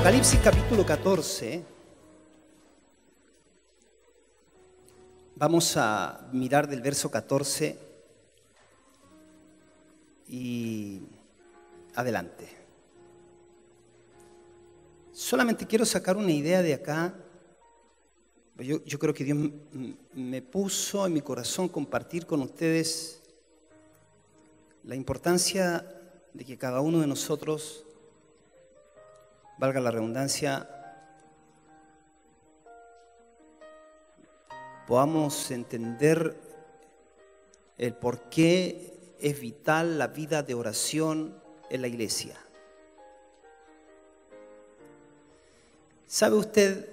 Apocalipsis capítulo 14, vamos a mirar del verso 14 y adelante. Solamente quiero sacar una idea de acá. Yo creo que Dios me puso en mi corazón compartir con ustedes la importancia de que cada uno de nosotros, valga la redundancia, podamos entender el por qué es vital la vida de oración en la iglesia. ¿Sabe usted?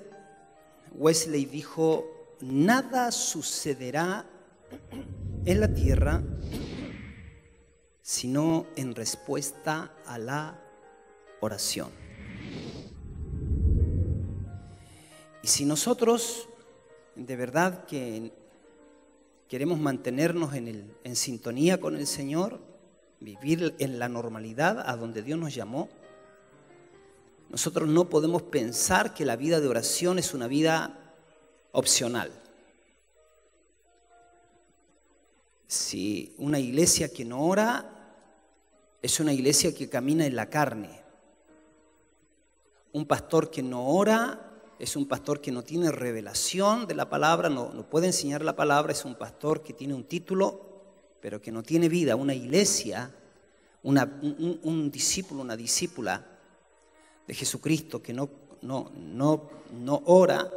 Wesley dijo: nada sucederá en la tierra sino en respuesta a la oración. Y si nosotros de verdad que queremos mantenernos en sintonía con el Señor, vivir en la normalidad a donde Dios nos llamó, nosotros no podemos pensar que la vida de oración es una vida opcional. Si una iglesia que no ora es una iglesia que camina en la carne. Un pastor que no ora es un pastor que no tiene revelación de la palabra, no puede enseñar la palabra, es un pastor que tiene un título, pero que no tiene vida. Una iglesia, un discípulo, una discípula de Jesucristo que no ora,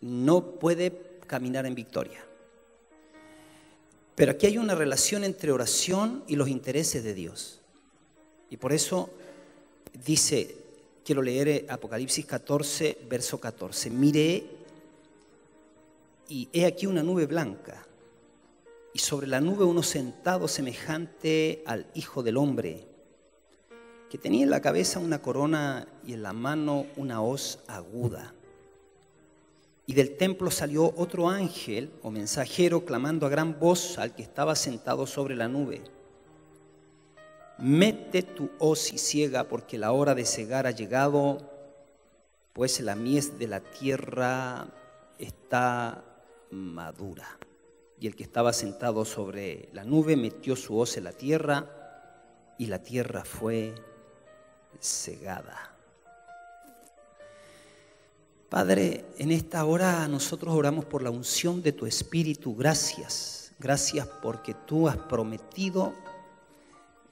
no puede caminar en victoria. Pero aquí hay una relación entre oración y los intereses de Dios. Y por eso dice, quiero leer Apocalipsis 14, verso 14. Miré y he aquí una nube blanca, y sobre la nube uno sentado semejante al Hijo del Hombre, que tenía en la cabeza una corona y en la mano una hoz aguda. Y del templo salió otro ángel o mensajero clamando a gran voz al que estaba sentado sobre la nube: mete tu hoz y ciega, porque la hora de cegar ha llegado, pues la mies de la tierra está madura. Y el que estaba sentado sobre la nube metió su hoz en la tierra, y la tierra fue cegada. Padre, en esta hora nosotros oramos por la unción de tu Espíritu. Gracias porque tú has prometido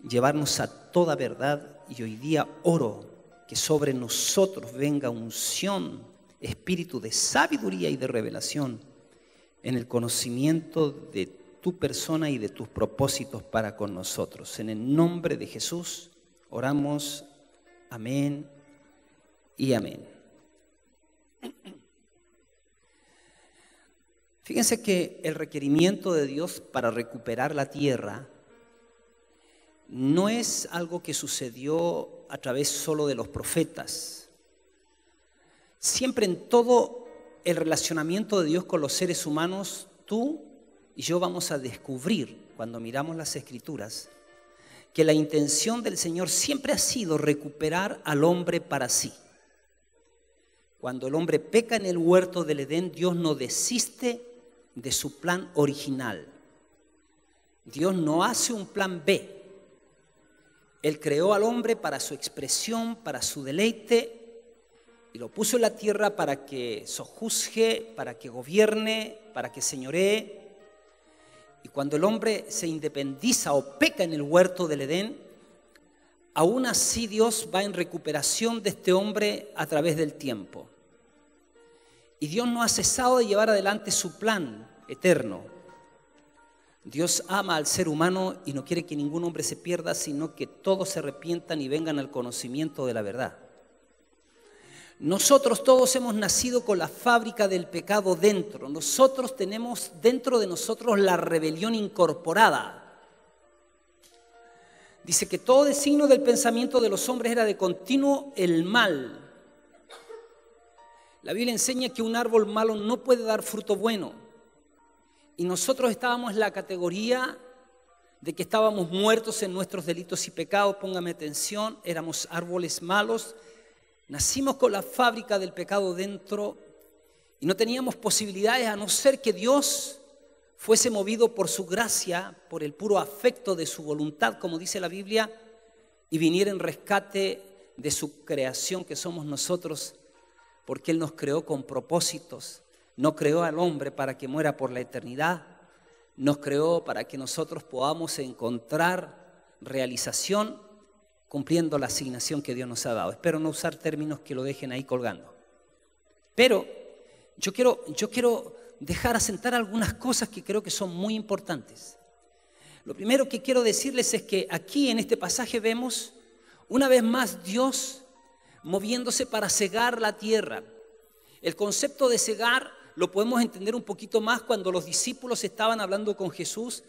llevarnos a toda verdad, y hoy día oro que sobre nosotros venga unción, espíritu de sabiduría y de revelación en el conocimiento de tu persona y de tus propósitos para con nosotros. En el nombre de Jesús oramos. Amén y amén. Fíjense que el requerimiento de Dios para recuperar la tierra no es algo que sucedió a través solo de los profetas. Siempre en todo el relacionamiento de Dios con los seres humanos, tú y yo vamos a descubrir, cuando miramos las Escrituras, que la intención del Señor siempre ha sido recuperar al hombre para sí. Cuando el hombre peca en el huerto del Edén, Dios no desiste de su plan original. Dios no hace un plan B. Él creó al hombre para su expresión, para su deleite, y lo puso en la tierra para que sojuzgue, para que gobierne, para que señoree. Y cuando el hombre se independiza o peca en el huerto del Edén, aún así Dios va en recuperación de este hombre a través del tiempo. Y Dios no ha cesado de llevar adelante su plan eterno. Dios ama al ser humano y no quiere que ningún hombre se pierda, sino que todos se arrepientan y vengan al conocimiento de la verdad. Nosotros todos hemos nacido con la fábrica del pecado dentro. Nosotros tenemos dentro de nosotros la rebelión incorporada. Dice que todo designio del pensamiento de los hombres era de continuo el mal. La Biblia enseña que un árbol malo no puede dar fruto bueno. Y nosotros estábamos en la categoría de que estábamos muertos en nuestros delitos y pecados. Póngame atención, éramos árboles malos, Nacimos con la fábrica del pecado dentro y no teníamos posibilidades a no ser que Dios fuese movido por su gracia, por el puro afecto de su voluntad, como dice la Biblia, y viniera en rescate de su creación que somos nosotros, porque Él nos creó con propósitos. No creó al hombre para que muera por la eternidad, nos creó para que nosotros podamos encontrar realización cumpliendo la asignación que Dios nos ha dado. Espero no usar términos que lo dejen ahí colgando. Pero yo quiero dejar asentar algunas cosas que creo que son muy importantes. Lo primero que quiero decirles es que aquí en este pasaje vemos una vez más Dios moviéndose para cegar la tierra. El concepto de cegar lo podemos entender un poquito más cuando los discípulos estaban hablando con Jesús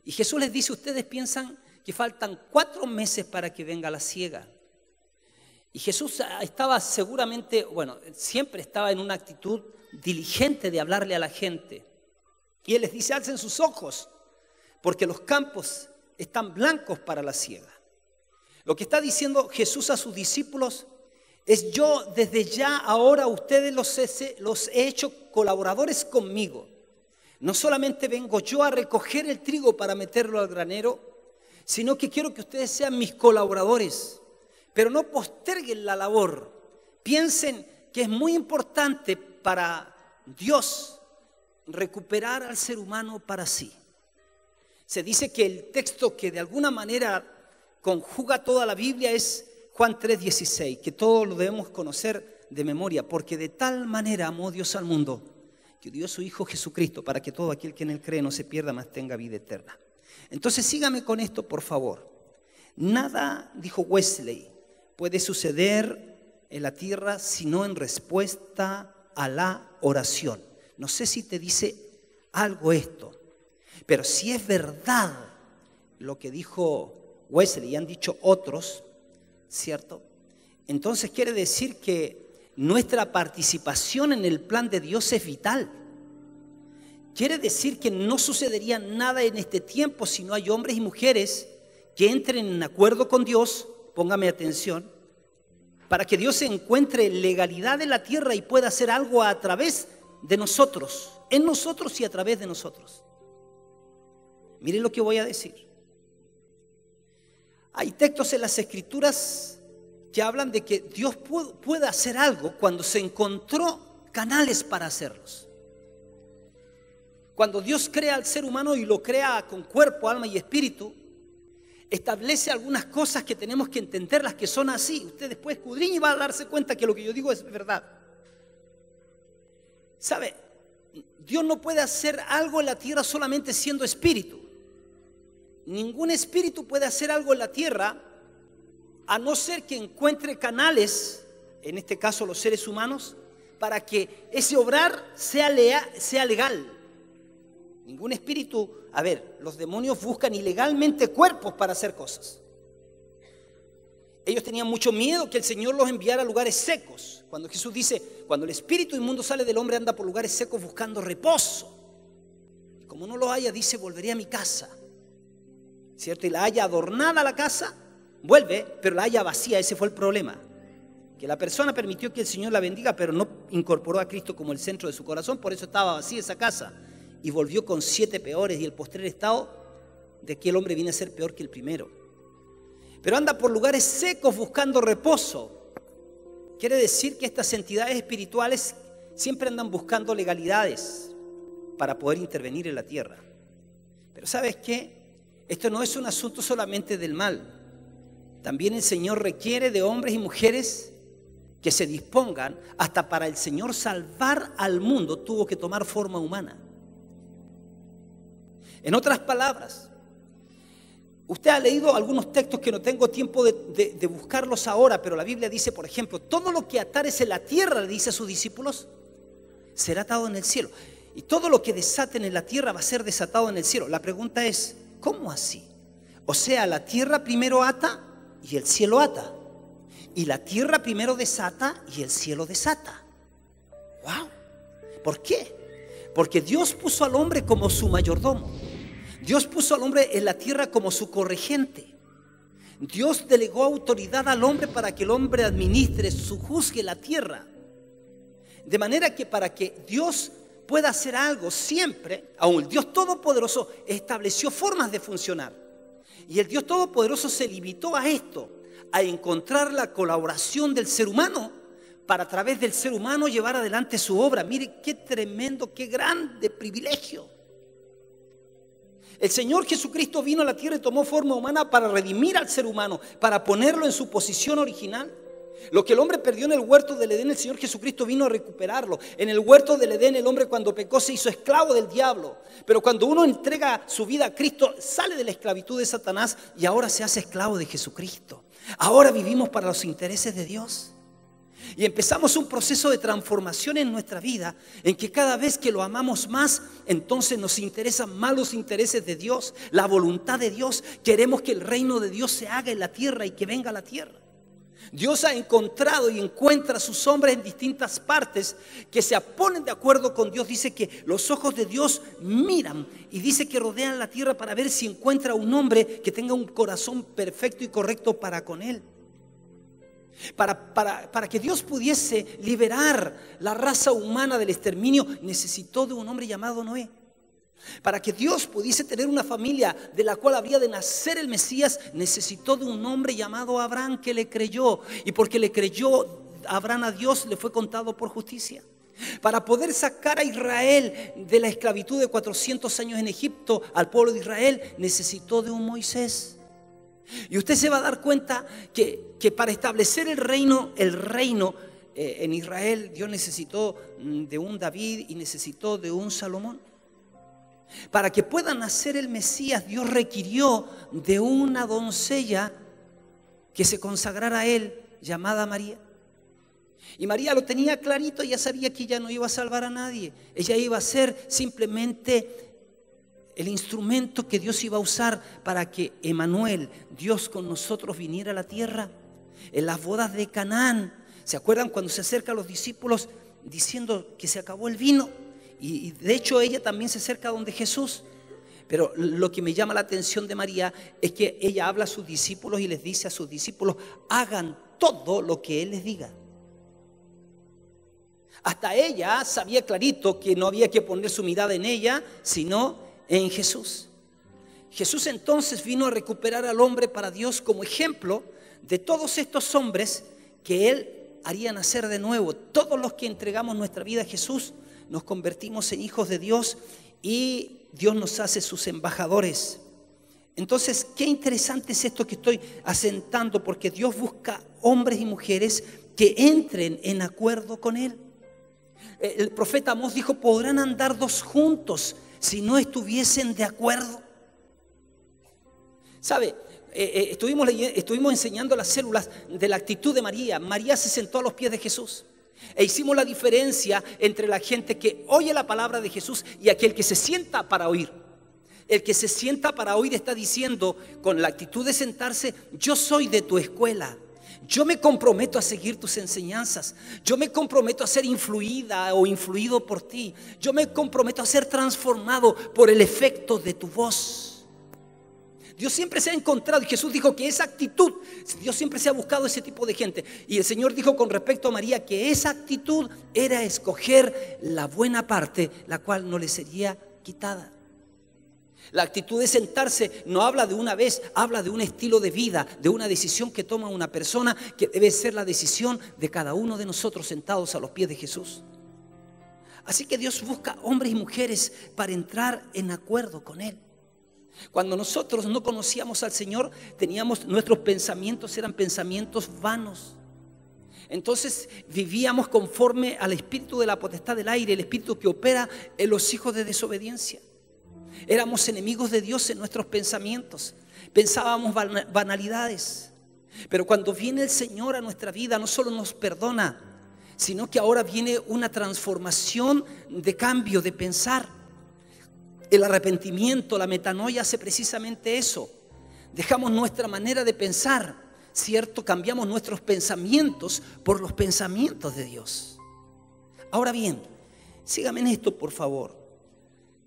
y Jesús les dice: ustedes piensan que faltan 4 meses para que venga la siega. Y Jesús estaba seguramente, siempre estaba en una actitud diligente de hablarle a la gente. Y Él les dice: alcen sus ojos, porque los campos están blancos para la siega. Lo que está diciendo Jesús a sus discípulos es: yo desde ya ahora ustedes los he hecho colaboradores conmigo. No solamente vengo yo a recoger el trigo para meterlo al granero, sino que quiero que ustedes sean mis colaboradores. Pero no posterguen la labor. Piensen que es muy importante para Dios recuperar al ser humano para sí. Se dice que el texto que de alguna manera conjuga toda la Biblia es Juan 3:16, que todos lo debemos conocer de memoria, porque de tal manera amó Dios al mundo, que dio a su Hijo Jesucristo, para que todo aquel que en Él cree no se pierda, mas tenga vida eterna. Entonces sígame con esto, por favor. Nada, dijo Wesley, puede suceder en la tierra sino en respuesta a la oración. No sé si te dice algo esto, pero si es verdad lo que dijo Wesley y han dicho otros, ¿cierto? Entonces quiere decir que nuestra participación en el plan de Dios es vital. Quiere decir que no sucedería nada en este tiempo si no hay hombres y mujeres que entren en acuerdo con Dios, póngame atención, para que Dios encuentre legalidad en la tierra y pueda hacer algo a través de nosotros, en nosotros y a través de nosotros. Miren lo que voy a decir. Hay textos en las Escrituras que hablan de que Dios puede hacer algo cuando se encontró canales para hacerlos. Cuando Dios crea al ser humano y lo crea con cuerpo, alma y espíritu, establece algunas cosas que tenemos que entenderlas, que son así. Usted después escudriña y va a darse cuenta que lo que yo digo es verdad. ¿Sabe? Dios no puede hacer algo en la tierra solamente siendo espíritu. Ningún espíritu puede hacer algo en la tierra a no ser que encuentre canales, en este caso los seres humanos, para que ese obrar sea legal. Ningún espíritu, los demonios buscan ilegalmente cuerpos para hacer cosas. Ellos tenían mucho miedo que el Señor los enviara a lugares secos. Cuando Jesús dice: cuando el espíritu inmundo sale del hombre, anda por lugares secos buscando reposo. Y como no lo haya, dice: volveré a mi casa. ¿Cierto? Y la haya adornada la casa, vuelve, pero la haya vacía. Ese fue el problema. Que la persona permitió que el Señor la bendiga, pero no incorporó a Cristo como el centro de su corazón. Por eso estaba vacía esa casa. Y volvió con 7 peores, y el postrer estado de aquel hombre viene a ser peor que el primero. Pero anda por lugares secos buscando reposo. Quiere decir que estas entidades espirituales siempre andan buscando legalidades para poder intervenir en la tierra. Pero ¿sabes qué? Esto no es un asunto solamente del mal. También el Señor requiere de hombres y mujeres que se dispongan. Hasta para el Señor salvar al mundo tuvo que tomar forma humana. En otras palabras, usted ha leído algunos textos que no tengo tiempo de buscarlos ahora, pero la Biblia dice, por ejemplo: todo lo que atares en la tierra, le dice a sus discípulos, será atado en el cielo. Y todo lo que desaten en la tierra va a ser desatado en el cielo. La pregunta es: ¿cómo así? O sea, la tierra primero ata y el cielo ata. Y la tierra primero desata y el cielo desata. ¡Wow! ¿Por qué? Porque Dios puso al hombre como su mayordomo. Dios puso al hombre en la tierra como su corregente. Dios delegó autoridad al hombre para que el hombre administre, sojuzgue la tierra. De manera que para que Dios pueda hacer algo siempre, aún el Dios Todopoderoso estableció formas de funcionar. Y el Dios Todopoderoso se limitó a esto, a encontrar la colaboración del ser humano para a través del ser humano llevar adelante su obra. Mire qué tremendo, qué grande privilegio. El Señor Jesucristo vino a la tierra y tomó forma humana para redimir al ser humano, para ponerlo en su posición original. Lo que el hombre perdió en el huerto del Edén, el Señor Jesucristo vino a recuperarlo. En el huerto del Edén el hombre cuando pecó se hizo esclavo del diablo. Pero cuando uno entrega su vida a Cristo, sale de la esclavitud de Satanás y ahora se hace esclavo de Jesucristo. Ahora vivimos para los intereses de Dios. Y empezamos un proceso de transformación en nuestra vida, en que cada vez que lo amamos más, entonces nos interesan más los intereses de Dios, la voluntad de Dios. Queremos que el reino de Dios se haga en la tierra y que venga a la tierra. Dios ha encontrado y encuentra a sus hombres en distintas partes que se ponen de acuerdo con Dios. Dice que los ojos de Dios miran y dice que rodean la tierra para ver si encuentra un hombre que tenga un corazón perfecto y correcto para con él. Para que Dios pudiese liberar la raza humana del exterminio, necesitó de un hombre llamado Noé. Para que Dios pudiese tener una familia de la cual habría de nacer el Mesías, necesitó de un hombre llamado Abraham que le creyó. Y porque le creyó Abraham a Dios, le fue contado por justicia. Para poder sacar a Israel de la esclavitud de 400 años en Egipto, al pueblo de Israel, necesitó de un Moisés. Y usted se va a dar cuenta que para establecer el reino en Israel, Dios necesitó de un David y necesitó de un Salomón. Para que pueda nacer el Mesías, Dios requirió de una doncella que se consagrara a él, llamada María. Y María lo tenía clarito, ya sabía que ella no iba a salvar a nadie. Ella iba a ser simplemente el instrumento que Dios iba a usar para que Emmanuel, Dios con nosotros, viniera a la tierra. En las bodas de Canaán, ¿se acuerdan cuando se acercan los discípulos diciendo que se acabó el vino? Y de hecho ella también se acerca a donde Jesús. Pero lo que me llama la atención de María es que ella habla a sus discípulos y les dice a sus discípulos: hagan todo lo que Él les diga. Hasta ella sabía clarito que no había que poner su mirada en ella, sino en Jesús. Jesús entonces vino a recuperar al hombre para Dios como ejemplo de todos estos hombres que Él haría nacer de nuevo. Todos los que entregamos nuestra vida a Jesús nos convertimos en hijos de Dios y Dios nos hace sus embajadores. Entonces, qué interesante es esto que estoy asentando, porque Dios busca hombres y mujeres que entren en acuerdo con Él. El profeta Amós dijo: podrán andar dos juntos si no estuviesen de acuerdo. ¿Sabe? Estuvimos enseñando las células de la actitud de María. María se sentó a los pies de Jesús. E hicimos la diferencia entre la gente que oye la palabra de Jesús y aquel que se sienta para oír. El que se sienta para oír está diciendo, con la actitud de sentarse: yo soy de tu escuela, yo me comprometo a seguir tus enseñanzas, yo me comprometo a ser influida o influido por ti, yo me comprometo a ser transformado por el efecto de tu voz. Dios siempre se ha encontrado, y Jesús dijo que esa actitud, Dios siempre se ha buscado ese tipo de gente. Y el Señor dijo con respecto a María que esa actitud era escoger la buena parte, la cual no le sería quitada. La actitud de sentarse no habla de una vez, habla de un estilo de vida, de una decisión que toma una persona, que debe ser la decisión de cada uno de nosotros sentados a los pies de Jesús. Así que Dios busca hombres y mujeres para entrar en acuerdo con Él. Cuando nosotros no conocíamos al Señor, nuestros pensamientos eran pensamientos vanos. Entonces vivíamos conforme al espíritu de la potestad del aire, el espíritu que opera en los hijos de desobediencia. Éramos enemigos de Dios en nuestros pensamientos. Pensábamos banalidades. Pero cuando viene el Señor a nuestra vida, no solo nos perdona, sino que ahora viene una transformación de cambio de pensar. El arrepentimiento, la metanoia hace precisamente eso. Dejamos nuestra manera de pensar, ¿cierto? Cambiamos nuestros pensamientos por los pensamientos de Dios. Ahora bien, síganme en esto, por favor.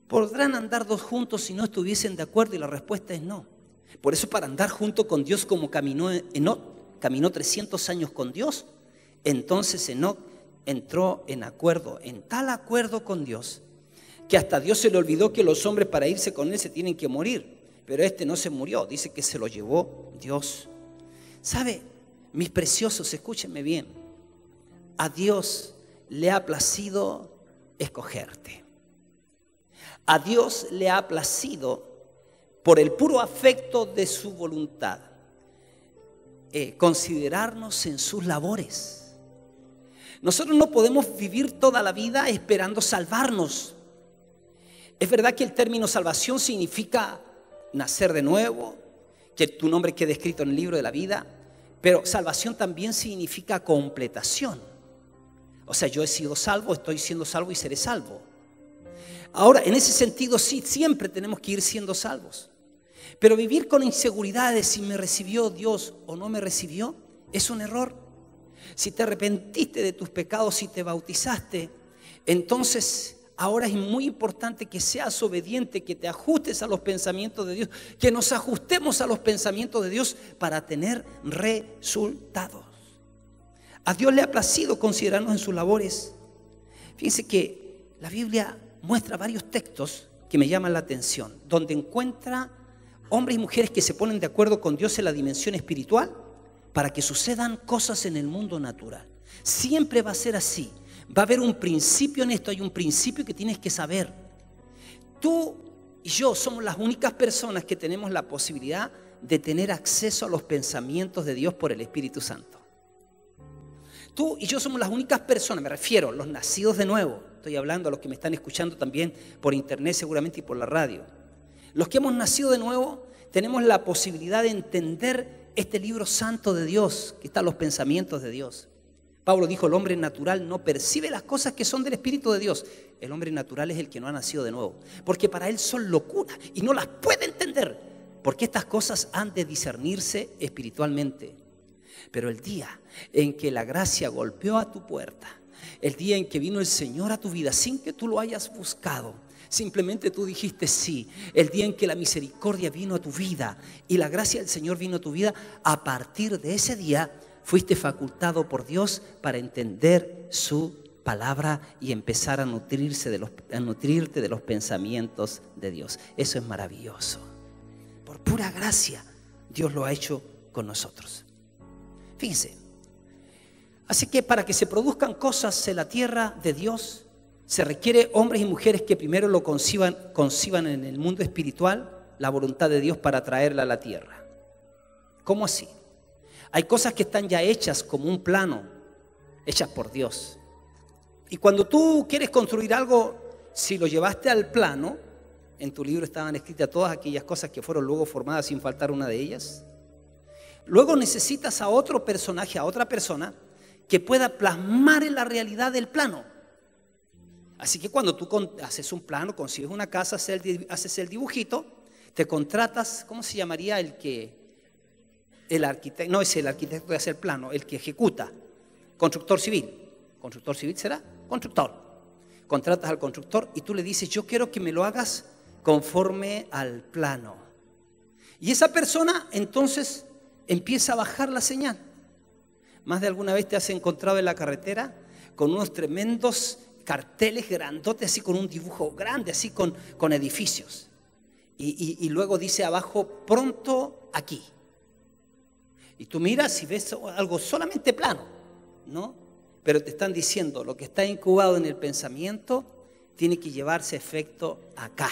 ¿Podrán andar dos juntos si no estuviesen de acuerdo? Y la respuesta es no. Por eso, para andar junto con Dios como caminó Enoc, caminó 300 años con Dios, entonces Enoc entró en acuerdo, en tal acuerdo con Dios, que hasta Dios se le olvidó que los hombres para irse con él se tienen que morir. Pero este no se murió, dice que se lo llevó Dios. ¿Sabe? Mis preciosos, escúchenme bien. A Dios le ha placido escogerte. A Dios le ha placido, por el puro afecto de su voluntad, considerarnos en sus labores. Nosotros no podemos vivir toda la vida esperando salvarnos. Es verdad que el término salvación significa nacer de nuevo, que tu nombre quede escrito en el libro de la vida, pero salvación también significa completación. O sea, yo he sido salvo, estoy siendo salvo y seré salvo. Ahora, en ese sentido, sí, siempre tenemos que ir siendo salvos. Pero vivir con inseguridad de si me recibió Dios o no me recibió, es un error. Si te arrepentiste de tus pecados, si te bautizaste, entonces ahora es muy importante que seas obediente, que te ajustes a los pensamientos de Dios, que nos ajustemos a los pensamientos de Dios para tener resultados. A Dios le ha placido considerarnos en sus labores. Fíjense que la Biblia muestra varios textos que me llaman la atención, donde encuentra hombres y mujeres que se ponen de acuerdo con Dios en la dimensión espiritual para que sucedan cosas en el mundo natural. Siempre va a ser así. Va a haber un principio en esto, hay un principio que tienes que saber. Tú y yo somos las únicas personas que tenemos la posibilidad de tener acceso a los pensamientos de Dios por el Espíritu Santo. Tú y yo somos las únicas personas, me refiero, los nacidos de nuevo. Estoy hablando a los que me están escuchando también por internet seguramente y por la radio. Los que hemos nacido de nuevo tenemos la posibilidad de entender este libro santo de Dios, que están los pensamientos de Dios. Pablo dijo, el hombre natural no percibe las cosas que son del Espíritu de Dios. El hombre natural es el que no ha nacido de nuevo, porque para él son locura y no las puede entender, porque estas cosas han de discernirse espiritualmente. Pero el día en que la gracia golpeó a tu puerta, el día en que vino el Señor a tu vida sin que tú lo hayas buscado, simplemente tú dijiste sí, el día en que la misericordia vino a tu vida y la gracia del Señor vino a tu vida, a partir de ese día fuiste facultado por Dios para entender su palabra y empezar a nutrirte de los pensamientos de Dios. Eso es maravilloso. Por pura gracia, Dios lo ha hecho con nosotros. Fíjense. Así que para que se produzcan cosas en la tierra de Dios, se requiere hombres y mujeres que primero lo conciban en el mundo espiritual, la voluntad de Dios para traerla a la tierra. ¿Cómo así? Hay cosas que están ya hechas como un plano, hechas por Dios. Y cuando tú quieres construir algo, si lo llevaste al plano, en tu libro estaban escritas todas aquellas cosas que fueron luego formadas sin faltar una de ellas. Luego necesitas a otro personaje, a otra persona, que pueda plasmar en la realidad del plano. Así que cuando tú haces un plano, consigues una casa, haces el dibujito, te contratas, ¿cómo se llamaría el arquitecto? No es el arquitecto que hace el plano, el que ejecuta. Constructor civil. ¿Constructor civil será? Constructor. Contratas al constructor y tú le dices, yo quiero que me lo hagas conforme al plano. Y esa persona entonces empieza a bajar la señal. Más de alguna vez te has encontrado en la carretera con unos tremendos carteles grandotes, así con un dibujo grande, así con edificios. Y luego dice abajo, pronto aquí. Y tú miras y ves algo solamente plano, ¿no? Pero te están diciendo, lo que está incubado en el pensamiento tiene que llevarse a efecto acá.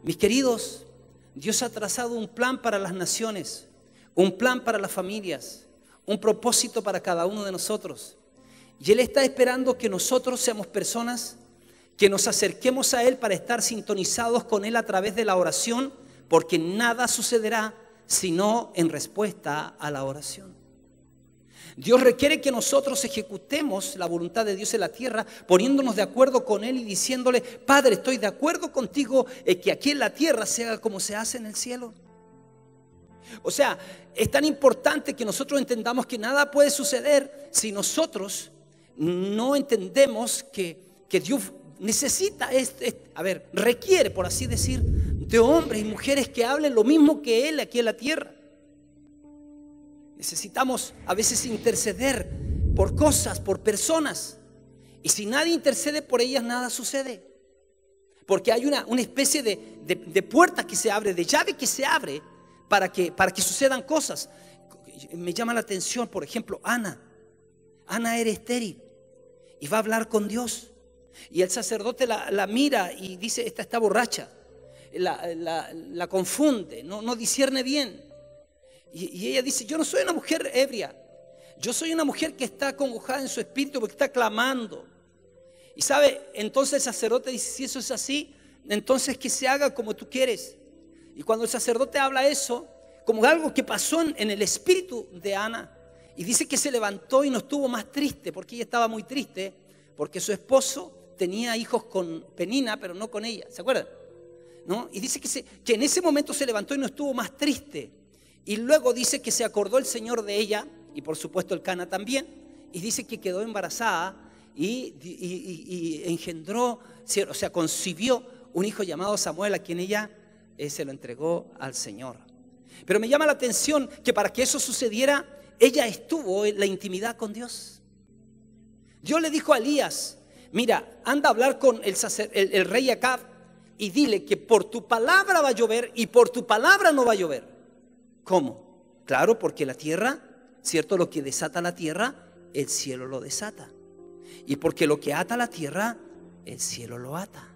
Mis queridos, Dios ha trazado un plan para las naciones, un plan para las familias, un propósito para cada uno de nosotros. Y Él está esperando que nosotros seamos personas que nos acerquemos a Él para estar sintonizados con Él a través de la oración, porque nada sucederá sino en respuesta a la oración. Dios requiere que nosotros ejecutemos la voluntad de Dios en la tierra, poniéndonos de acuerdo con Él y diciéndole, Padre, estoy de acuerdo contigo en que aquí en la tierra se haga como se hace en el cielo. O sea, es tan importante que nosotros entendamos que nada puede suceder si nosotros no entendemos que Dios necesita, requiere, por así decir, de hombres y mujeres que hablen lo mismo que Él aquí en la tierra. Necesitamos a veces interceder por cosas, por personas. Y si nadie intercede por ellas, nada sucede. Porque hay una especie de puerta que se abre, de llave que se abre para que sucedan cosas. Me llama la atención, por ejemplo, Ana. Ana era estéril y va a hablar con Dios. Y el sacerdote la mira y dice: esta está borracha. La confunde, no discierne bien. Y ella dice: yo no soy una mujer ebria, yo soy una mujer que está acongojada en su espíritu porque está clamando. Y sabe, entonces el sacerdote dice: si eso es así, entonces que se haga como tú quieres. Y cuando el sacerdote habla eso, como algo que pasó en el espíritu de Ana, y dice que se levantó y no estuvo más triste, porque ella estaba muy triste, porque su esposo tenía hijos con Penina, pero no con ella, ¿se acuerdan? ¿No? Y dice que en ese momento se levantó y no estuvo más triste. Y luego dice que se acordó el Señor de ella, y por supuesto el Cana también, y dice que quedó embarazada y engendró, o sea, concibió un hijo llamado Samuel, a quien ella se lo entregó al Señor. Pero me llama la atención que para que eso sucediera, ella estuvo en la intimidad con Dios. Dios le dijo a Elías: mira, anda a hablar con el rey Acab y dile que por tu palabra va a llover y por tu palabra no va a llover. ¿Cómo? Claro, porque la tierra, ¿cierto? Lo que desata la tierra, el cielo lo desata. Y porque lo que ata la tierra, el cielo lo ata.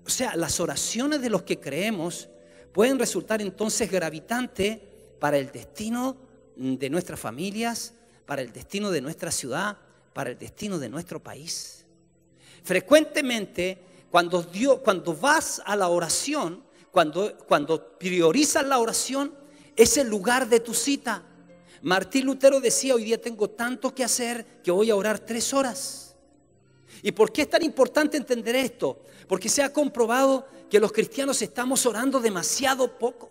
O sea, las oraciones de los que creemos pueden resultar entonces gravitantes para el destino de nuestras familias, para el destino de nuestra ciudad, para el destino de nuestro país. Frecuentemente, cuando vas a la oración, cuando priorizas la oración, es el lugar de tu cita. Martín Lutero decía: hoy día tengo tanto que hacer que voy a orar 3 horas. ¿Y por qué es tan importante entender esto? Porque se ha comprobado que los cristianos estamos orando demasiado poco.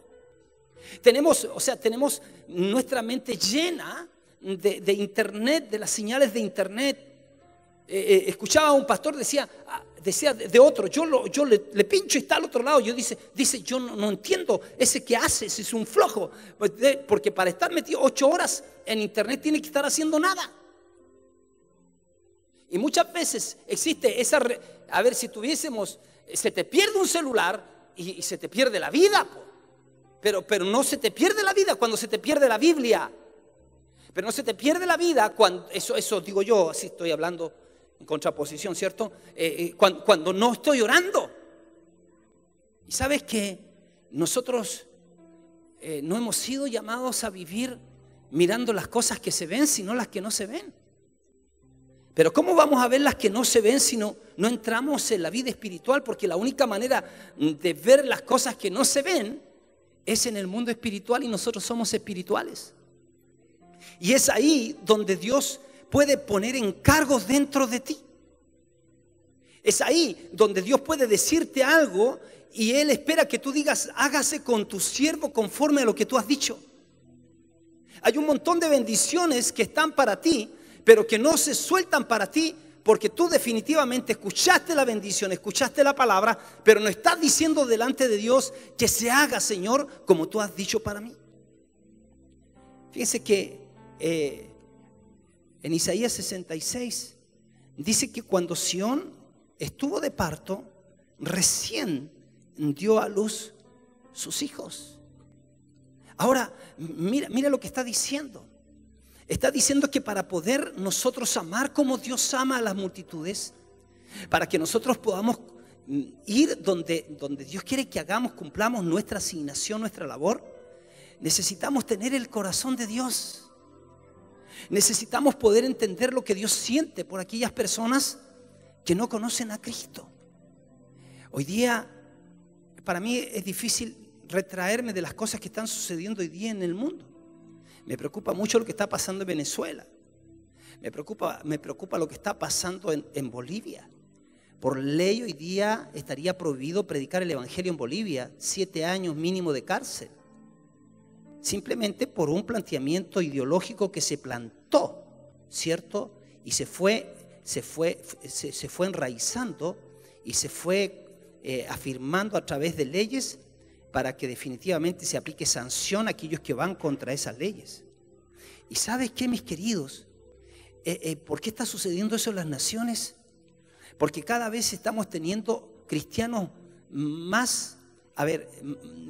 Tenemos nuestra mente llena de internet, de las señales de internet. Escuchaba a un pastor, decía de otro: yo le pincho y está al otro lado. Yo dice yo no entiendo ese que hace, ese es un flojo, porque para estar metido 8 horas en internet tiene que estar haciendo nada. Y muchas veces existe esa a ver, si tuviésemos, se te pierde un celular y se te pierde la vida, pero no se te pierde la vida cuando se te pierde la Biblia. Pero no se te pierde la vida cuando, eso digo yo, así estoy hablando en contraposición, ¿cierto? Cuando no estoy orando. Y sabes que nosotros no hemos sido llamados a vivir mirando las cosas que se ven, sino las que no se ven. Pero ¿cómo vamos a ver las que no se ven si no entramos en la vida espiritual? Porque la única manera de ver las cosas que no se ven es en el mundo espiritual, y nosotros somos espirituales. Y es ahí donde Dios puede poner encargos dentro de ti. Es ahí donde Dios puede decirte algo y Él espera que tú digas: hágase con tu siervo conforme a lo que tú has dicho. Hay un montón de bendiciones que están para ti, pero que no se sueltan para ti porque tú definitivamente escuchaste la bendición, escuchaste la palabra, pero no estás diciendo delante de Dios: que se haga, Señor, como tú has dicho para mí. Fíjense que en Isaías 66 dice que cuando Sión estuvo de parto, recién dio a luz sus hijos. Ahora, mira lo que está diciendo. Está diciendo que para poder nosotros amar como Dios ama a las multitudes, para que nosotros podamos ir donde Dios quiere que hagamos, cumplamos nuestra asignación, nuestra labor, necesitamos tener el corazón de Dios. Necesitamos poder entender lo que Dios siente por aquellas personas que no conocen a Cristo. Hoy día, para mí es difícil retraerme de las cosas que están sucediendo hoy día en el mundo. Me preocupa mucho lo que está pasando en Venezuela. Me preocupa lo que está pasando en Bolivia. Por ley hoy día estaría prohibido predicar el evangelio en Bolivia, 7 años mínimo de cárcel. Simplemente por un planteamiento ideológico que se plantó, ¿cierto? Y se fue enraizando y se fue afirmando a través de leyes para que definitivamente se aplique sanción a aquellos que van contra esas leyes. ¿Y sabes qué, mis queridos? ¿Por qué está sucediendo eso en las naciones? Porque cada vez estamos teniendo cristianos más,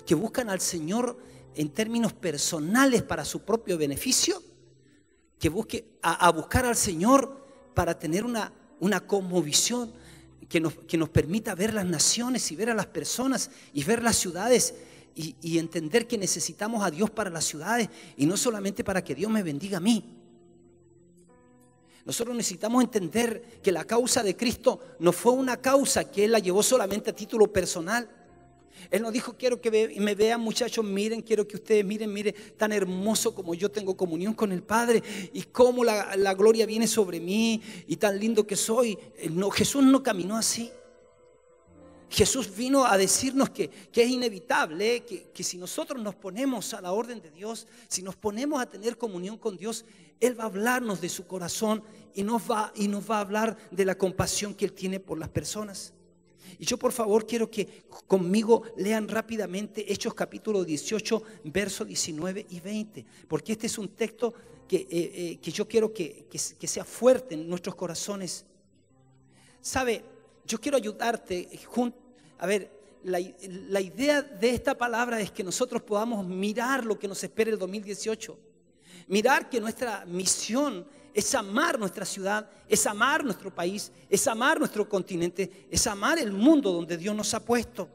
que buscan al Señor en términos personales para su propio beneficio, que busque a buscar al Señor para tener una cosmovisión que nos permita ver las naciones y ver a las personas y ver las ciudades y entender que necesitamos a Dios para las ciudades y no solamente para que Dios me bendiga a mí. Nosotros necesitamos entender que la causa de Cristo no fue una causa que Él la llevó solamente a título personal. Él nos dijo: quiero que me vean, muchachos, miren, quiero que ustedes miren tan hermoso como yo tengo comunión con el Padre y cómo la gloria viene sobre mí y tan lindo que soy. No, Jesús no caminó así. Jesús vino a decirnos que es inevitable, que si nosotros nos ponemos a la orden de Dios, si nos ponemos a tener comunión con Dios, Él va a hablarnos de su corazón y nos va a hablar de la compasión que Él tiene por las personas. Y yo, por favor, quiero que conmigo lean rápidamente Hechos capítulo 18, versos 19 y 20, porque este es un texto que yo quiero que sea fuerte en nuestros corazones. ¿Sabe? Yo quiero ayudarte. La idea de esta palabra es que nosotros podamos mirar lo que nos espera el 2018. Mirar que nuestra misión es amar nuestra ciudad, es amar nuestro país, es amar nuestro continente, es amar el mundo donde Dios nos ha puesto.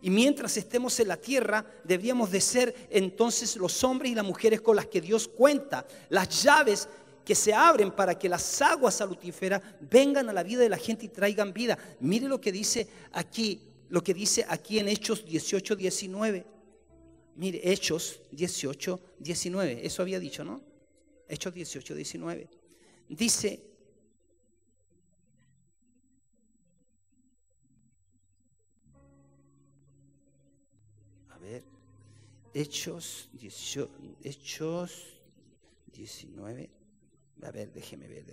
Y mientras estemos en la tierra, deberíamos de ser entonces los hombres y las mujeres con las que Dios cuenta, las llaves que se abren para que las aguas salutíferas vengan a la vida de la gente y traigan vida. Mire lo que dice aquí en Hechos 18, 19. Mire, Hechos 18, 19. Eso había dicho, ¿no? Hechos 18, 19. Dice: Hechos 19. Déjeme ver.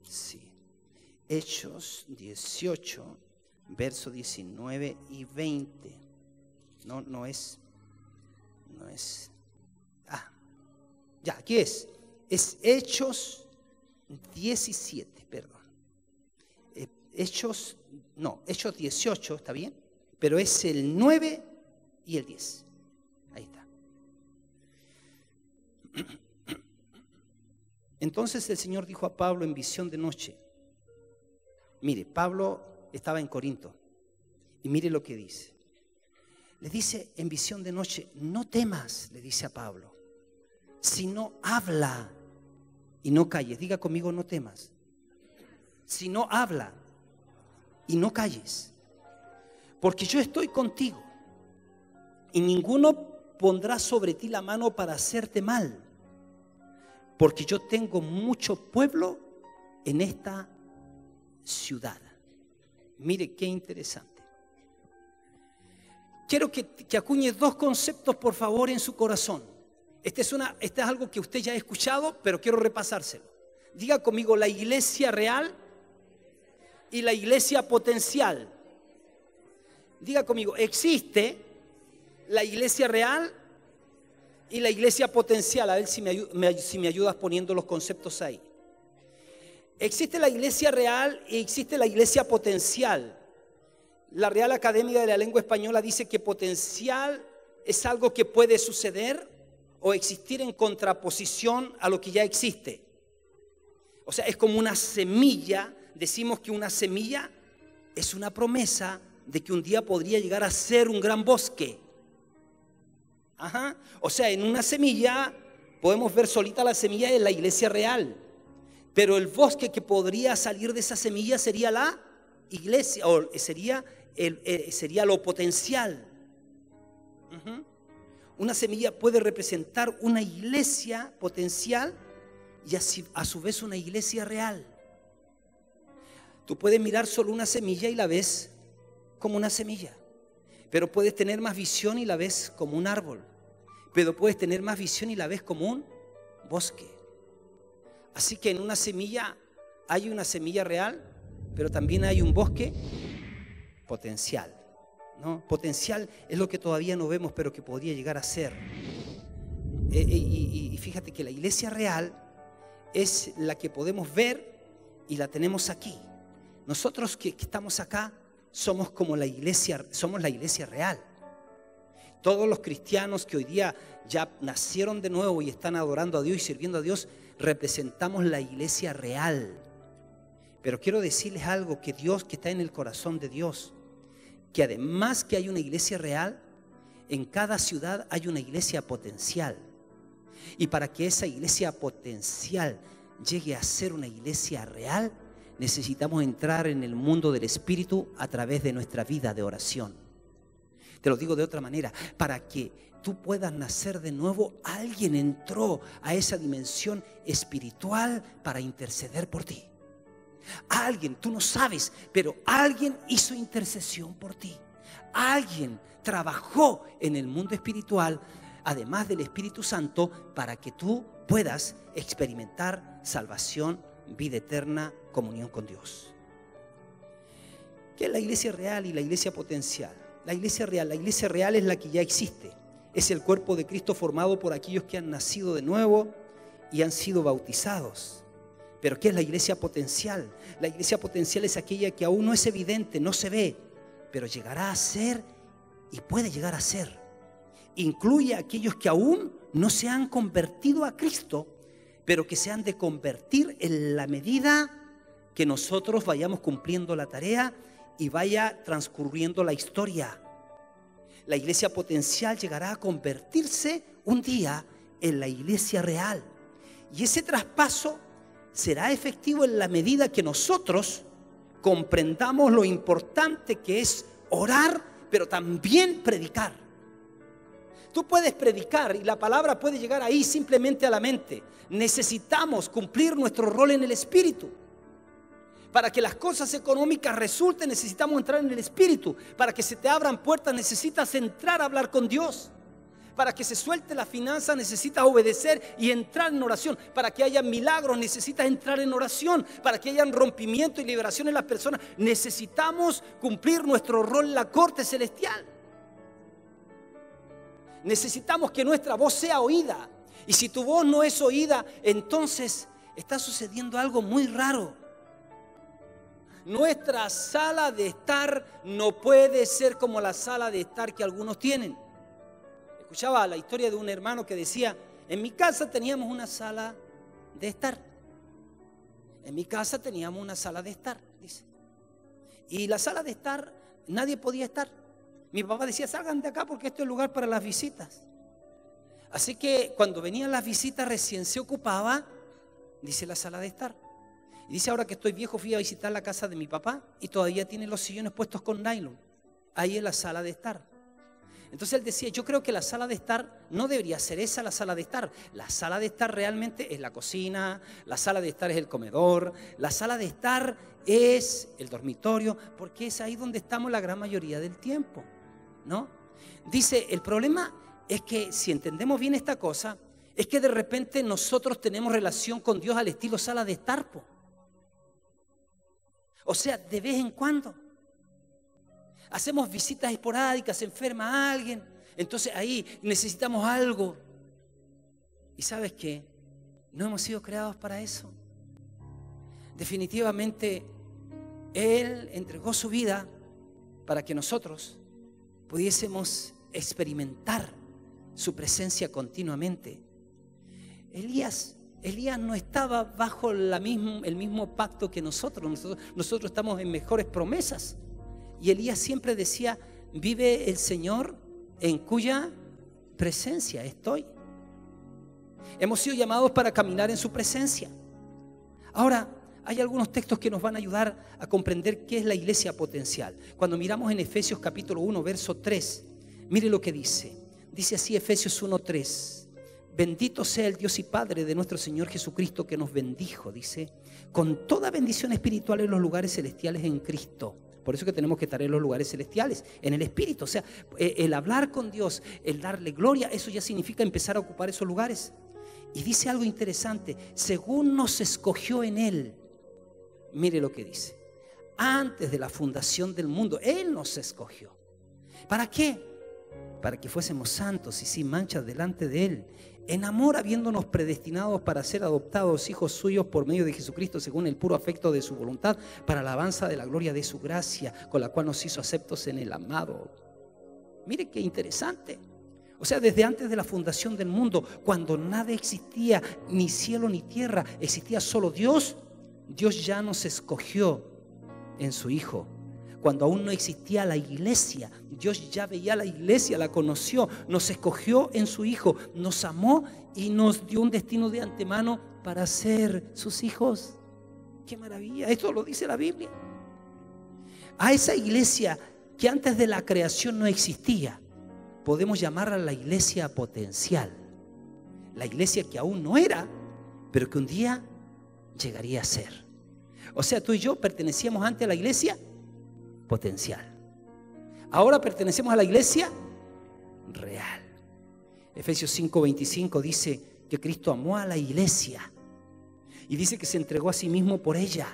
Sí. Hechos 18, versos 19 y 20. No es. Ya, aquí es. Es Hechos 17, perdón. Hechos 18, ¿está bien? Pero es el 9 y el 10. Ahí está. Entonces el Señor dijo a Pablo en visión de noche. Mire, Pablo estaba en Corinto. Y mire lo que dice. Le dice en visión de noche: no temas, le dice a Pablo, sino habla y no calles. Diga conmigo: no temas. Sino habla y no calles, porque yo estoy contigo y ninguno pondrá sobre ti la mano para hacerte mal, porque yo tengo mucho pueblo en esta ciudad. Mire qué interesante. Quiero que acuñe dos conceptos, por favor, en su corazón. Este es algo que usted ya ha escuchado, pero quiero repasárselo. Diga conmigo: la iglesia real y la iglesia potencial. Diga conmigo: existe la iglesia real y la iglesia potencial. A ver si me ayudas poniendo los conceptos ahí. Existe la iglesia real y existe la iglesia potencial. La Real Academia de la Lengua Española dice que potencial es algo que puede suceder o existir en contraposición a lo que ya existe. O sea, es como una semilla. Decimos que una semilla es una promesa de que un día podría llegar a ser un gran bosque. O sea, en una semilla podemos ver solita la semilla de la iglesia real, pero el bosque que podría salir de esa semilla sería la iglesia, o sería lo potencial. Una semilla puede representar una iglesia potencial y así, a su vez, una iglesia real. Tú puedes mirar solo una semilla y la ves como una semilla, pero puedes tener más visión y la ves como un árbol, pero puedes tener más visión y la ves como un bosque. Así que en una semilla hay una semilla real, pero también hay un bosque potencial, ¿no? Potencial es lo que todavía no vemos, pero que podría llegar a ser. Y fíjate que la iglesia real es la que podemos ver y la tenemos aquí. Nosotros que estamos acá somos como la iglesia, somos la iglesia real. Todos los cristianos que hoy día ya nacieron de nuevo y están adorando a Dios y sirviendo a Dios, representamos la iglesia real. Pero quiero decirles algo, que Dios, que está en el corazón de Dios, que además que hay una iglesia real, en cada ciudad hay una iglesia potencial. Y para que esa iglesia potencial llegue a ser una iglesia real, necesitamos entrar en el mundo del Espíritu a través de nuestra vida de oración. Te lo digo de otra manera, para que tú puedas nacer de nuevo, alguien entró a esa dimensión espiritual para interceder por ti. Alguien, tú no sabes, pero alguien hizo intercesión por ti. Alguien trabajó en el mundo espiritual, además del Espíritu Santo, para que tú puedas experimentar salvación, vida eterna, comunión con Dios. ¿Qué es la iglesia real y la iglesia potencial? La iglesia real es la que ya existe. Es el cuerpo de Cristo formado por aquellos que han nacido de nuevo y han sido bautizados. Pero ¿qué es la iglesia potencial? La iglesia potencial es aquella que aún no es evidente, no se ve, pero llegará a ser y puede llegar a ser. Incluye a aquellos que aún no se han convertido a Cristo, pero que se han de convertir en la medida que nosotros vayamos cumpliendo la tarea y vaya transcurriendo la historia. La iglesia potencial llegará a convertirse un día en la iglesia real. Y ese traspaso será efectivo en la medida que nosotros comprendamos lo importante que es orar, pero también predicar. Tú puedes predicar y la palabra puede llegar ahí simplemente a la mente. Necesitamos cumplir nuestro rol en el Espíritu. Para que las cosas económicas resulten, necesitamos entrar en el Espíritu. Para que se te abran puertas, necesitas entrar a hablar con Dios. Para que se suelte la finanza, necesitas obedecer y entrar en oración. Para que haya milagros, necesitas entrar en oración. Para que haya rompimiento y liberación en las personas, necesitamos cumplir nuestro rol en la corte celestial. Necesitamos que nuestra voz sea oída. Y si tu voz no es oída, entonces está sucediendo algo muy raro. Nuestra sala de estar no puede ser como la sala de estar que algunos tienen. Escuchaba la historia de un hermano que decía: en mi casa teníamos una sala de estar. En mi casa teníamos una sala de estar, dice. Y la sala de estar, nadie podía estar. Mi papá decía: salgan de acá porque esto es lugar para las visitas. Así que cuando venían las visitas recién se ocupaba, dice, la sala de estar. Y dice: ahora que estoy viejo fui a visitar la casa de mi papá y todavía tiene los sillones puestos con nylon. Ahí en la sala de estar. Entonces él decía: yo creo que la sala de estar no debería ser esa la sala de estar. La sala de estar realmente es la cocina, la sala de estar es el comedor, la sala de estar es el dormitorio, porque es ahí donde estamos la gran mayoría del tiempo, ¿no? Dice, el problema es que si entendemos bien esta cosa, es que de repente nosotros tenemos relación con Dios al estilo sala de estar, po. O sea, de vez en cuando hacemos visitas esporádicas, se enferma alguien, entonces ahí necesitamos algo. ¿Y sabes qué? No hemos sido creados para eso. Definitivamente Él entregó su vida para que nosotros pudiésemos experimentar su presencia continuamente. Elías no estaba bajo el mismo pacto que nosotros estamos en mejores promesas. Y Elías siempre decía: vive el Señor en cuya presencia estoy. Hemos sido llamados para caminar en su presencia. Ahora, hay algunos textos que nos van a ayudar a comprender qué es la iglesia potencial. Cuando miramos en Efesios capítulo 1, verso 3, mire lo que dice. Dice así Efesios 1:3: bendito sea el Dios y Padre de nuestro Señor Jesucristo, que nos bendijo, dice, con toda bendición espiritual en los lugares celestiales en Cristo. Por eso que tenemos que estar en los lugares celestiales, en el Espíritu. O sea, el hablar con Dios, el darle gloria, eso ya significa empezar a ocupar esos lugares. Y dice algo interesante: según nos escogió en Él. Mire lo que dice: antes de la fundación del mundo. Él nos escogió. ¿Para qué? Para que fuésemos santos y sin manchas delante de Él, en amor, habiéndonos predestinados para ser adoptados hijos suyos por medio de Jesucristo, según el puro afecto de su voluntad, para alabanza de la gloria de su gracia, con la cual nos hizo aceptos en el amado. Mire qué interesante. O sea, desde antes de la fundación del mundo, cuando nada existía, ni cielo ni tierra, existía solo Dios, Dios ya nos escogió en su Hijo. Cuando aún no existía la iglesia, Dios ya veía la iglesia, la conoció, nos escogió en su Hijo, nos amó y nos dio un destino de antemano para ser sus hijos. ¡Qué maravilla! Esto lo dice la Biblia. A esa iglesia que antes de la creación no existía, podemos llamarla la iglesia potencial. La iglesia que aún no era, pero que un día llegaría a ser. O sea, tú y yo pertenecíamos antes a la iglesia potencial. Ahora pertenecemos a la iglesia real. Efesios 5:25 dice que Cristo amó a la iglesia y dice que se entregó a sí mismo por ella.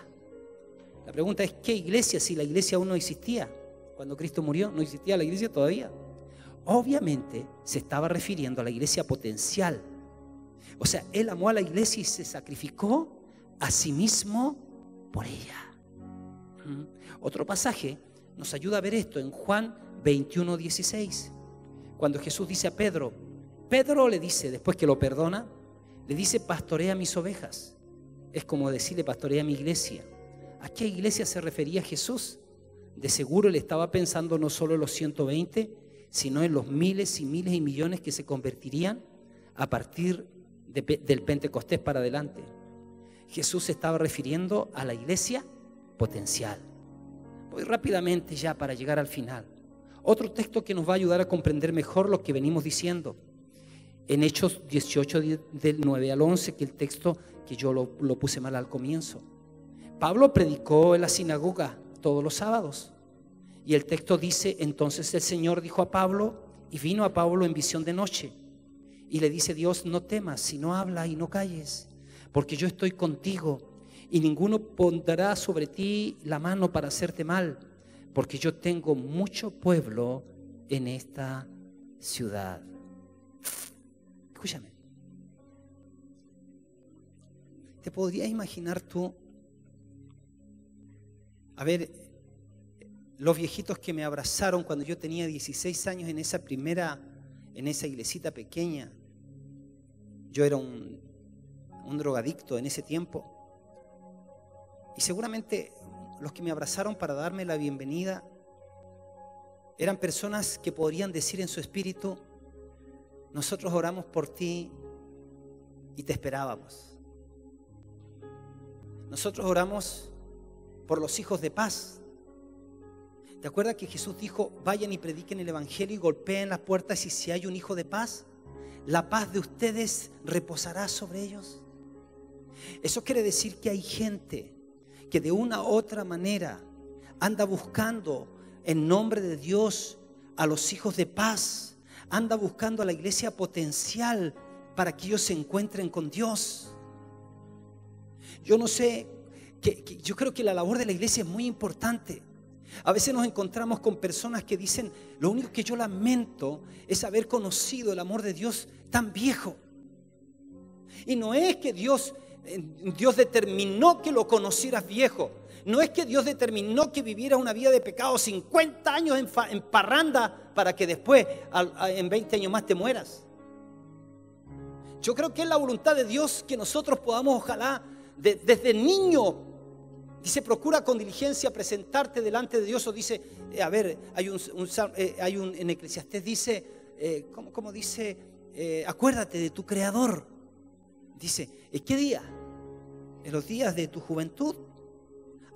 La pregunta es, ¿qué iglesia si la iglesia aún no existía? Cuando Cristo murió, no existía la iglesia todavía. Obviamente se estaba refiriendo a la iglesia potencial. O sea, Él amó a la iglesia y se sacrificó a sí mismo por ella. Otro pasaje nos ayuda a ver esto en Juan 21:16. Cuando Jesús dice a Pedro, Pedro le dice, después que lo perdona, le dice, pastorea mis ovejas. Es como decirle, pastorea mi iglesia. ¿A qué iglesia se refería Jesús? De seguro él estaba pensando no solo en los 120, sino en los miles y miles y millones que se convertirían a partir del Pentecostés para adelante. Jesús se estaba refiriendo a la iglesia potencial. Voy rápidamente ya para llegar al final. Otro texto que nos va a ayudar a comprender mejor lo que venimos diciendo. En Hechos 18, del 9 al 11, que el texto que yo lo puse mal al comienzo. Pablo predicó en la sinagoga todos los sábados. Y el texto dice, entonces el Señor dijo a Pablo, y vino a Pablo en visión de noche. Y le dice Dios, no temas, sino habla y no calles, porque yo estoy contigo. Y ninguno pondrá sobre ti la mano para hacerte mal, porque yo tengo mucho pueblo en esta ciudad. Escúchame. ¿Te podrías imaginar tú? A ver, los viejitos que me abrazaron cuando yo tenía 16 años en esa iglesita pequeña. Yo era un drogadicto en ese tiempo. Y seguramente los que me abrazaron para darme la bienvenida eran personas que podrían decir en su espíritu, nosotros oramos por ti y te esperábamos. Nosotros oramos por los hijos de paz. ¿Te acuerdas que Jesús dijo, vayan y prediquen el evangelio y golpeen las puertas y si hay un hijo de paz, la paz de ustedes reposará sobre ellos? Eso quiere decir que hay gente que de una u otra manera anda buscando en nombre de Dios a los hijos de paz, anda buscando a la iglesia potencial para que ellos se encuentren con Dios. Yo no sé, yo creo que la labor de la iglesia es muy importante. A veces nos encontramos con personas que dicen, lo único que yo lamento es haber conocido el amor de Dios tan viejo. Y no es que Dios determinó que lo conocieras viejo. No es que Dios determinó que vivieras una vida de pecado 50 años en parranda para que después en 20 años más te mueras. Yo creo que es la voluntad de Dios que nosotros podamos, ojalá, desde niño, dice, procura con diligencia presentarte delante de Dios. O dice, en Eclesiastés dice, ¿cómo dice? Acuérdate de tu Creador. Dice, ¿en qué día? En los días de tu juventud.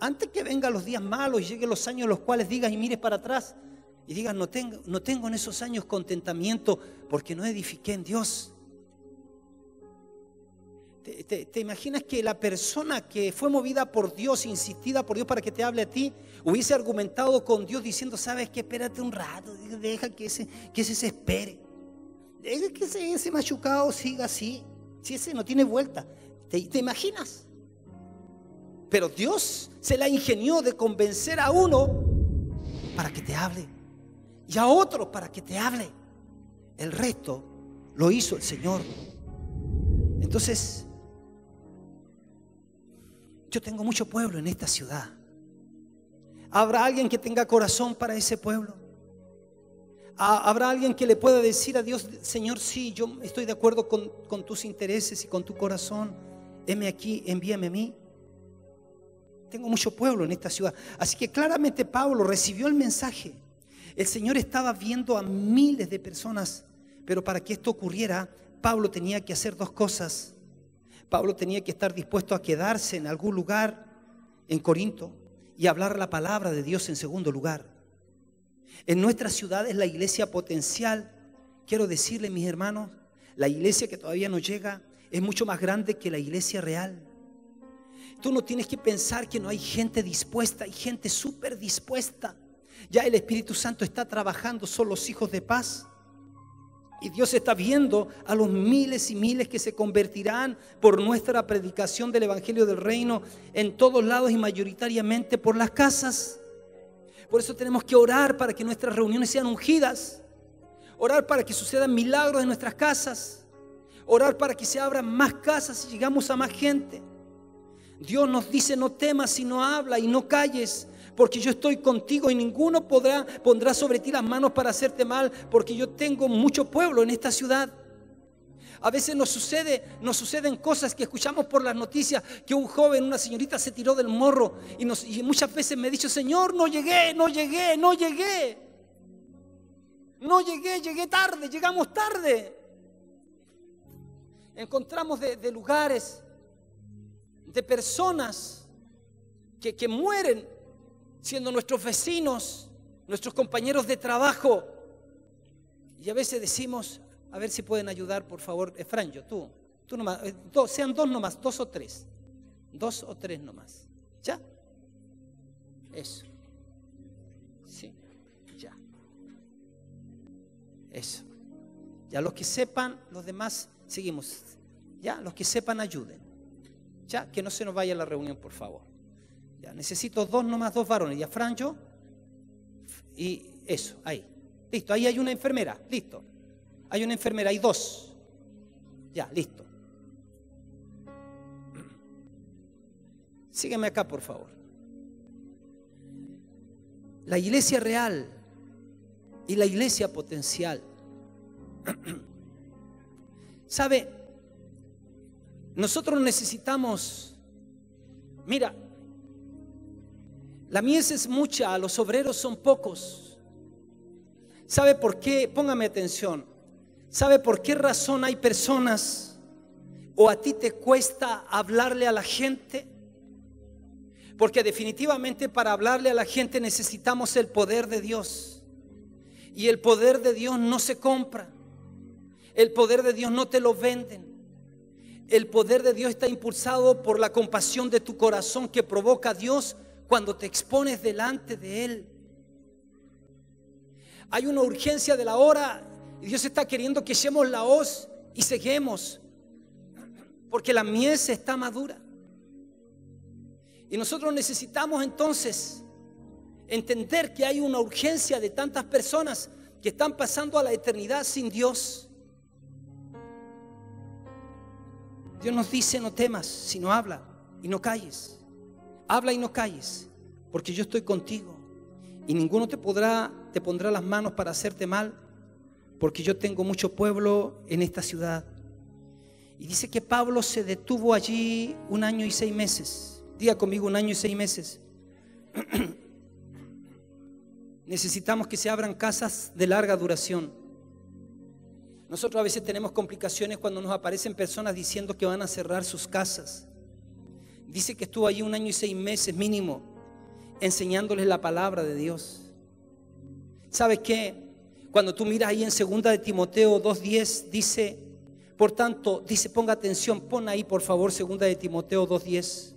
Antes que vengan los días malos y lleguen los años en los cuales digas y mires para atrás y digas, no tengo en esos años contentamiento porque no edifiqué en Dios. ¿Te imaginas que la persona que fue movida por Dios, insistida por Dios para que te hable a ti, hubiese argumentado con Dios diciendo, sabes que espérate un rato, deja que ese se espere, deja que ese machucado siga así, si ese no tiene vuelta? ¿Te imaginas? Pero Dios se la ingenió de convencer a uno para que te hable y a otro para que te hable. El resto lo hizo el Señor. Entonces, yo tengo mucho pueblo en esta ciudad. ¿Habrá alguien que tenga corazón para ese pueblo? ¿Habrá alguien que le pueda decir a Dios: Señor, sí, yo estoy de acuerdo con tus intereses y con tu corazón, heme aquí, envíame a mí? Tengo mucho pueblo en esta ciudad. Así que claramente Pablo recibió el mensaje. El Señor estaba viendo a miles de personas, pero para que esto ocurriera, Pablo tenía que hacer dos cosas. Pablo tenía que estar dispuesto a quedarse en algún lugar en Corinto y hablar la palabra de Dios en segundo lugar. En nuestra ciudad es la iglesia potencial. Quiero decirle, mis hermanos, la iglesia que todavía no llega es mucho más grande que la iglesia real. Tú no tienes que pensar que no hay gente dispuesta, hay gente súper dispuesta. Ya el Espíritu Santo está trabajando, son los hijos de paz. Y Dios está viendo a los miles y miles que se convertirán por nuestra predicación del Evangelio del Reino en todos lados y mayoritariamente por las casas. Por eso tenemos que orar para que nuestras reuniones sean ungidas. Orar para que sucedan milagros en nuestras casas. Orar para que se abran más casas y llegamos a más gente. Dios nos dice: no temas, sino habla y no calles, porque yo estoy contigo y ninguno pondrá sobre ti las manos para hacerte mal, porque yo tengo mucho pueblo en esta ciudad. A veces nos suceden cosas que escuchamos por las noticias, que un joven, una señorita se tiró del morro y muchas veces me he dicho: Señor, no llegué, llegué tarde, llegamos tarde. Encontramos de lugares, de personas que mueren siendo nuestros vecinos, nuestros compañeros de trabajo. Y a veces decimos: a ver si pueden ayudar, por favor. Franjo, tú nomás, sean dos nomás, 2 o 3. 2 o 3 nomás. ¿Ya? Eso. Sí, ya. Eso. Ya, los que sepan, los demás seguimos. Ya, los que sepan ayuden. Ya, que no se nos vaya la reunión, por favor. Ya, necesito 2 nomás, 2 varones. Ya, Franjo. Y eso, ahí. Listo, ahí hay una enfermera. Listo. Hay una enfermera, hay 2. Ya, listo. Sígueme acá, por favor. La iglesia real y la iglesia potencial. ¿Sabe? Nosotros necesitamos, mira, la mies es mucha, los obreros son pocos. ¿Sabe por qué? Póngame atención. ¿Sabe por qué razón hay personas o a ti te cuesta hablarle a la gente? Porque definitivamente para hablarle a la gente necesitamos el poder de Dios. Y el poder de Dios no se compra. El poder de Dios no te lo venden. El poder de Dios está impulsado por la compasión de tu corazón que provoca a Dios cuando te expones delante de Él. Hay una urgencia de la hora y Dios está queriendo que echemos la hoz y seguemos, porque la mies está madura. Y nosotros necesitamos entonces entender que hay una urgencia de tantas personas que están pasando a la eternidad sin Dios. Dios nos dice: no temas, sino habla y no calles. Habla y no calles, porque yo estoy contigo y ninguno te pondrá las manos para hacerte mal, porque yo tengo mucho pueblo en esta ciudad. Y dice que Pablo se detuvo allí 1 año y 6 meses. Diga conmigo: 1 año y 6 meses. Necesitamos que se abran casas de larga duración. Nosotros a veces tenemos complicaciones cuando nos aparecen personas diciendo que van a cerrar sus casas. Dice que estuvo allí 1 año y 6 meses mínimo enseñándoles la palabra de Dios. ¿Sabes qué? Cuando tú miras ahí en 2 de Timoteo 2:10 dice, por tanto, dice, ponga atención, pon ahí por favor 2 de Timoteo 2:10.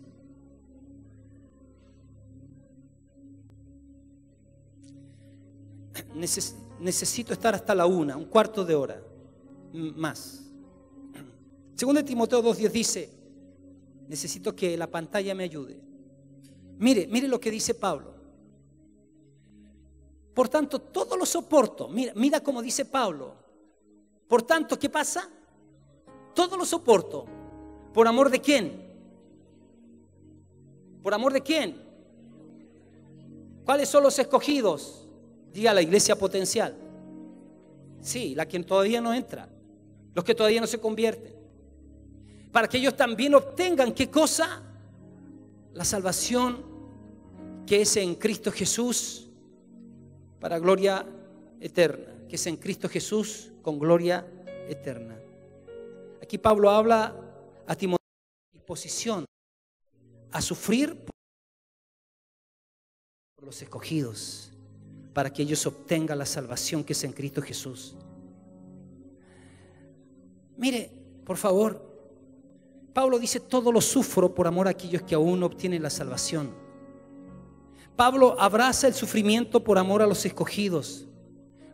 Necesito estar hasta la 1, un cuarto de hora más. 2 de Timoteo 2:10 dice, necesito que la pantalla me ayude. Mire lo que dice Pablo. Por tanto, todo lo soporto. Mira cómo dice Pablo. Por tanto, ¿qué pasa? Todo lo soporto. ¿Por amor de quién? ¿Por amor de quién? ¿Cuáles son los escogidos? Diga la iglesia potencial. Sí, la quien todavía no entra. Los que todavía no se convierten. Para que ellos también obtengan, ¿qué cosa? La salvación que es en Cristo Jesús para gloria eterna. Que es en Cristo Jesús con gloria eterna. Aquí Pablo habla a Timoteo de disposición a sufrir por los escogidos, para que ellos obtengan la salvación que es en Cristo Jesús. Mire, por favor, Pablo dice: todo lo sufro por amor a aquellos que aún no obtienen la salvación. Pablo abraza el sufrimiento por amor a los escogidos,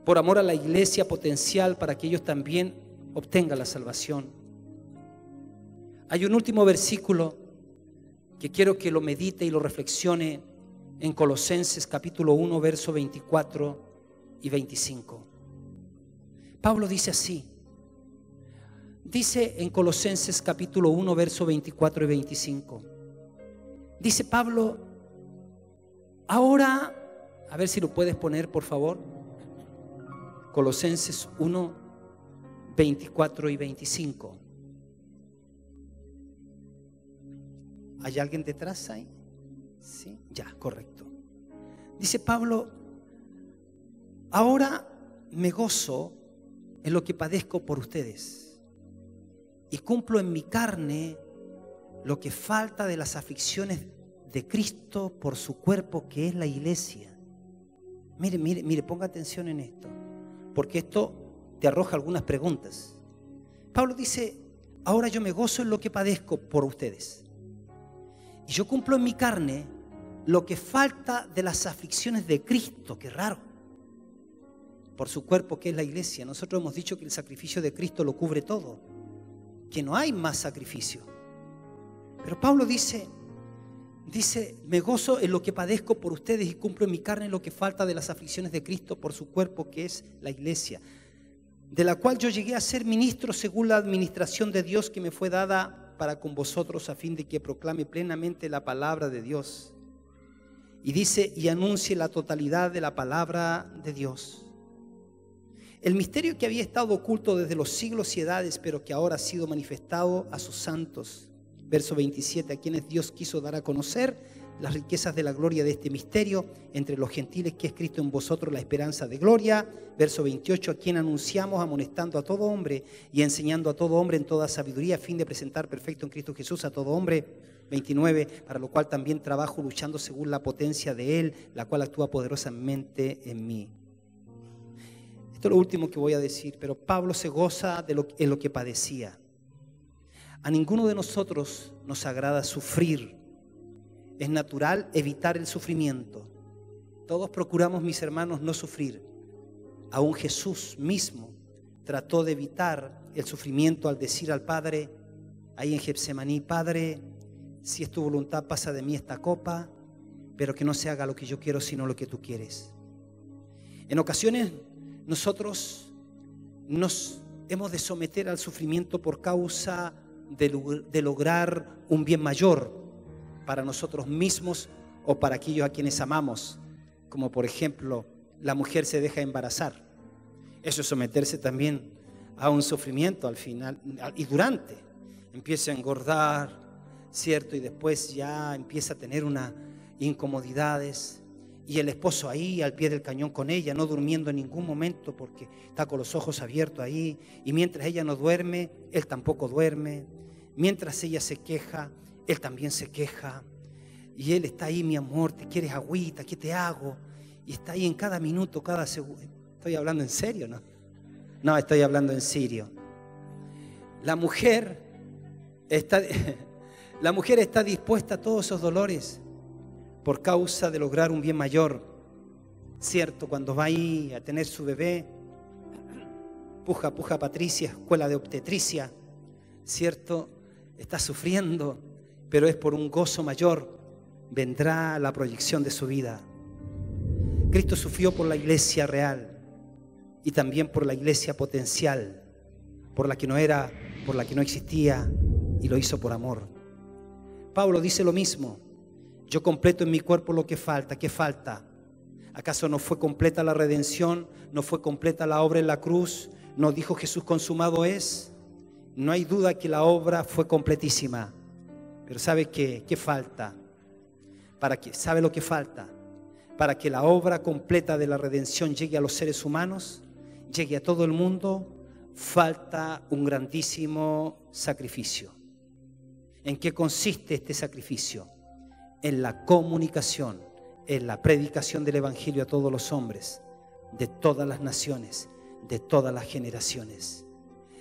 por amor a la iglesia potencial, para que ellos también obtengan la salvación. Hay un último versículo que quiero que lo medite y lo reflexione en Colosenses capítulo 1, verso 24 y 25. Pablo dice así. Dice en Colosenses capítulo 1, verso 24 y 25. Dice Pablo: ahora, a ver si lo puedes poner, por favor. Colosenses 1, 24 y 25. ¿Hay alguien detrás ahí? Sí, ya, correcto. Dice Pablo: ahora me gozo en lo que padezco por ustedes y cumplo en mi carne lo que falta de las aflicciones de Cristo por su cuerpo, que es la iglesia. Mire, ponga atención en esto, porque esto te arroja algunas preguntas. Pablo dice: ahora yo me gozo en lo que padezco por ustedes y yo cumplo en mi carne lo que falta de las aflicciones de Cristo. Qué raro. Por su cuerpo, que es la iglesia. Nosotros hemos dicho que el sacrificio de Cristo lo cubre todo, que no hay más sacrificio. Pero Pablo dice, me gozo en lo que padezco por ustedes y cumplo en mi carne lo que falta de las aflicciones de Cristo por su cuerpo, que es la iglesia, de la cual yo llegué a ser ministro según la administración de Dios que me fue dada para con vosotros, a fin de que proclame plenamente la palabra de Dios. Y dice: y anuncie la totalidad de la palabra de Dios. El misterio que había estado oculto desde los siglos y edades, pero que ahora ha sido manifestado a sus santos. Verso 27, a quienes Dios quiso dar a conocer las riquezas de la gloria de este misterio entre los gentiles, que es Cristo en vosotros, la esperanza de gloria. Verso 28, a quien anunciamos, amonestando a todo hombre y enseñando a todo hombre en toda sabiduría, a fin de presentar perfecto en Cristo Jesús a todo hombre. 29, para lo cual también trabajo luchando según la potencia de Él, la cual actúa poderosamente en mí. Esto es lo último que voy a decir, pero Pablo se goza en lo que padecía. A ninguno de nosotros nos agrada sufrir. Es natural evitar el sufrimiento. Todos procuramos, mis hermanos, no sufrir. Aún Jesús mismo trató de evitar el sufrimiento al decir al Padre, ahí en Getsemaní: Padre, si es tu voluntad, pasa de mí esta copa, pero que no se haga lo que yo quiero, sino lo que tú quieres. En ocasiones nosotros nos hemos de someter al sufrimiento por causa de lograr un bien mayor para nosotros mismos o para aquellos a quienes amamos, como por ejemplo la mujer se deja embarazar. Eso es someterse también a un sufrimiento al final y durante. Empieza a engordar, ¿cierto? Y después ya empieza a tener unas incomodidades. Y el esposo ahí al pie del cañón con ella, no durmiendo en ningún momento porque está con los ojos abiertos ahí. Y mientras ella no duerme, él tampoco duerme. Mientras ella se queja, él también se queja. Y él está ahí: mi amor, ¿te quieres agüita? ¿Qué te hago? Y está ahí en cada minuto, cada segundo. ¿Estoy hablando en serio, no? No, estoy hablando en serio. La mujer está dispuesta a todos esos dolores por causa de lograr un bien mayor, ¿cierto? Cuando va ahí a tener su bebé, puja Patricia, escuela de obstetricia, ¿cierto? Está sufriendo, pero es por un gozo mayor, vendrá la proyección de su vida. Cristo sufrió por la iglesia real y también por la iglesia potencial, por la que no era, por la que no existía, y lo hizo por amor. Pablo dice lo mismo: yo completo en mi cuerpo lo que falta. ¿Qué falta? ¿Acaso no fue completa la redención? ¿No fue completa la obra en la cruz? ¿No dijo Jesús consumado es? No hay duda que la obra fue completísima. Pero ¿sabe qué falta? ¿Sabe lo que falta? Para que la obra completa de la redención llegue a los seres humanos, llegue a todo el mundo, falta un grandísimo sacrificio. ¿En qué consiste este sacrificio? En la comunicación, en la predicación del Evangelio a todos los hombres, de todas las naciones, de todas las generaciones.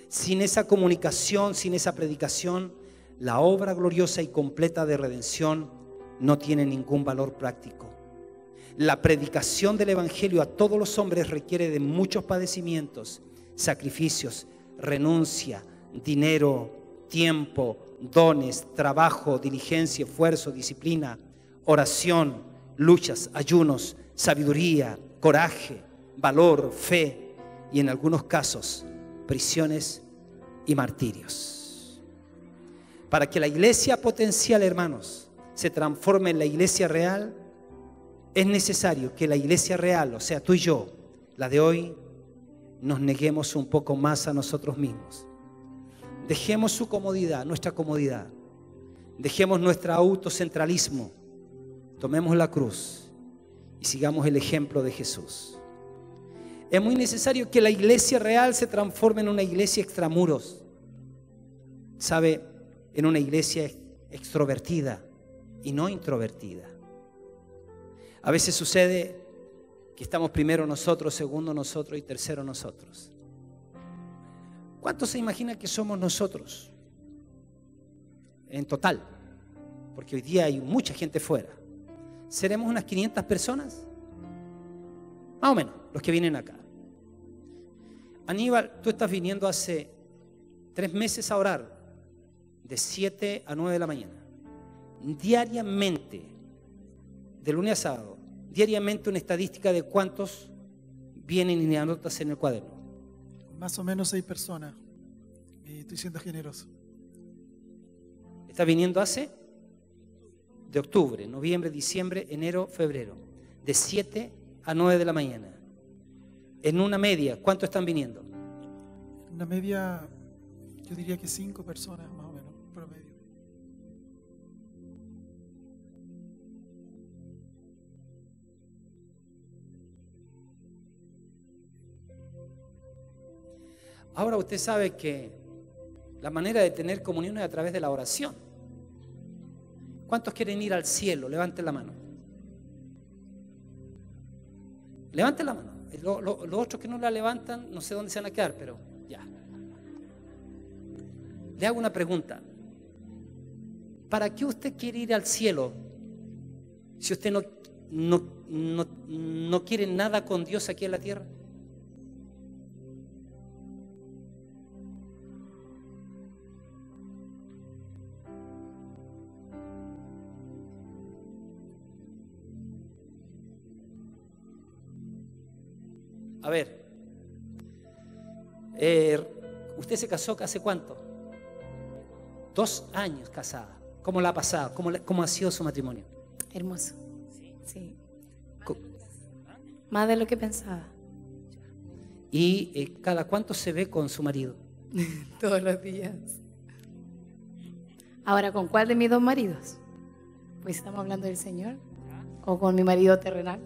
Sin esa comunicación, sin esa predicación, la obra gloriosa y completa de redención no tiene ningún valor práctico. La predicación del Evangelio a todos los hombres requiere de muchos padecimientos, sacrificios, renuncia, dinero, tiempo, dones, trabajo, diligencia, esfuerzo, disciplina, oración, luchas, ayunos, sabiduría, coraje, valor, fe y en algunos casos prisiones y martirios. Para que la iglesia potencial, hermanos, se transforme en la iglesia real, es necesario que la iglesia real, o sea, tú y yo, la de hoy, nos neguemos un poco más a nosotros mismos. Dejemos su comodidad, nuestra comodidad. Dejemos nuestro autocentralismo. Tomemos la cruz y sigamos el ejemplo de Jesús. Es muy necesario que la iglesia real se transforme en una iglesia extramuros. ¿Sabe? En una iglesia extrovertida y no introvertida. A veces sucede que estamos primero nosotros, segundo nosotros y tercero nosotros. ¿Cuántos se imaginan que somos nosotros? En total, porque hoy día hay mucha gente fuera. ¿Seremos unas 500 personas? Más o menos, los que vienen acá. Aníbal, tú estás viniendo hace 3 meses a orar, de 7 a 9 de la mañana. Diariamente, de lunes a sábado, diariamente una estadística de cuántos vienen y anotas en el cuaderno. Más o menos 6 personas. Y estoy siendo generoso. Está viniendo hace de octubre, noviembre, diciembre, enero, febrero. De 7 a 9 de la mañana. En una media, ¿cuántos están viniendo? En una media, yo diría que 5 personas más o menos, promedio. Ahora usted sabe que la manera de tener comunión es a través de la oración. ¿Cuántos quieren ir al cielo? Levanten la mano. Levanten la mano. Los otros que no la levantan, no sé dónde se van a quedar, pero ya. Le hago una pregunta. ¿Para qué usted quiere ir al cielo si usted no quiere nada con Dios aquí en la tierra? A ver, ¿usted se casó hace cuánto? 2 años casada. ¿Cómo la ha pasado? ¿Cómo ha sido su matrimonio? Hermoso. Sí. Más de lo que pensaba. ¿Y cada cuánto se ve con su marido? Todos los días. Ahora, ¿con cuál de mis 2 maridos? Pues estamos hablando del Señor. ¿O con mi marido terrenal?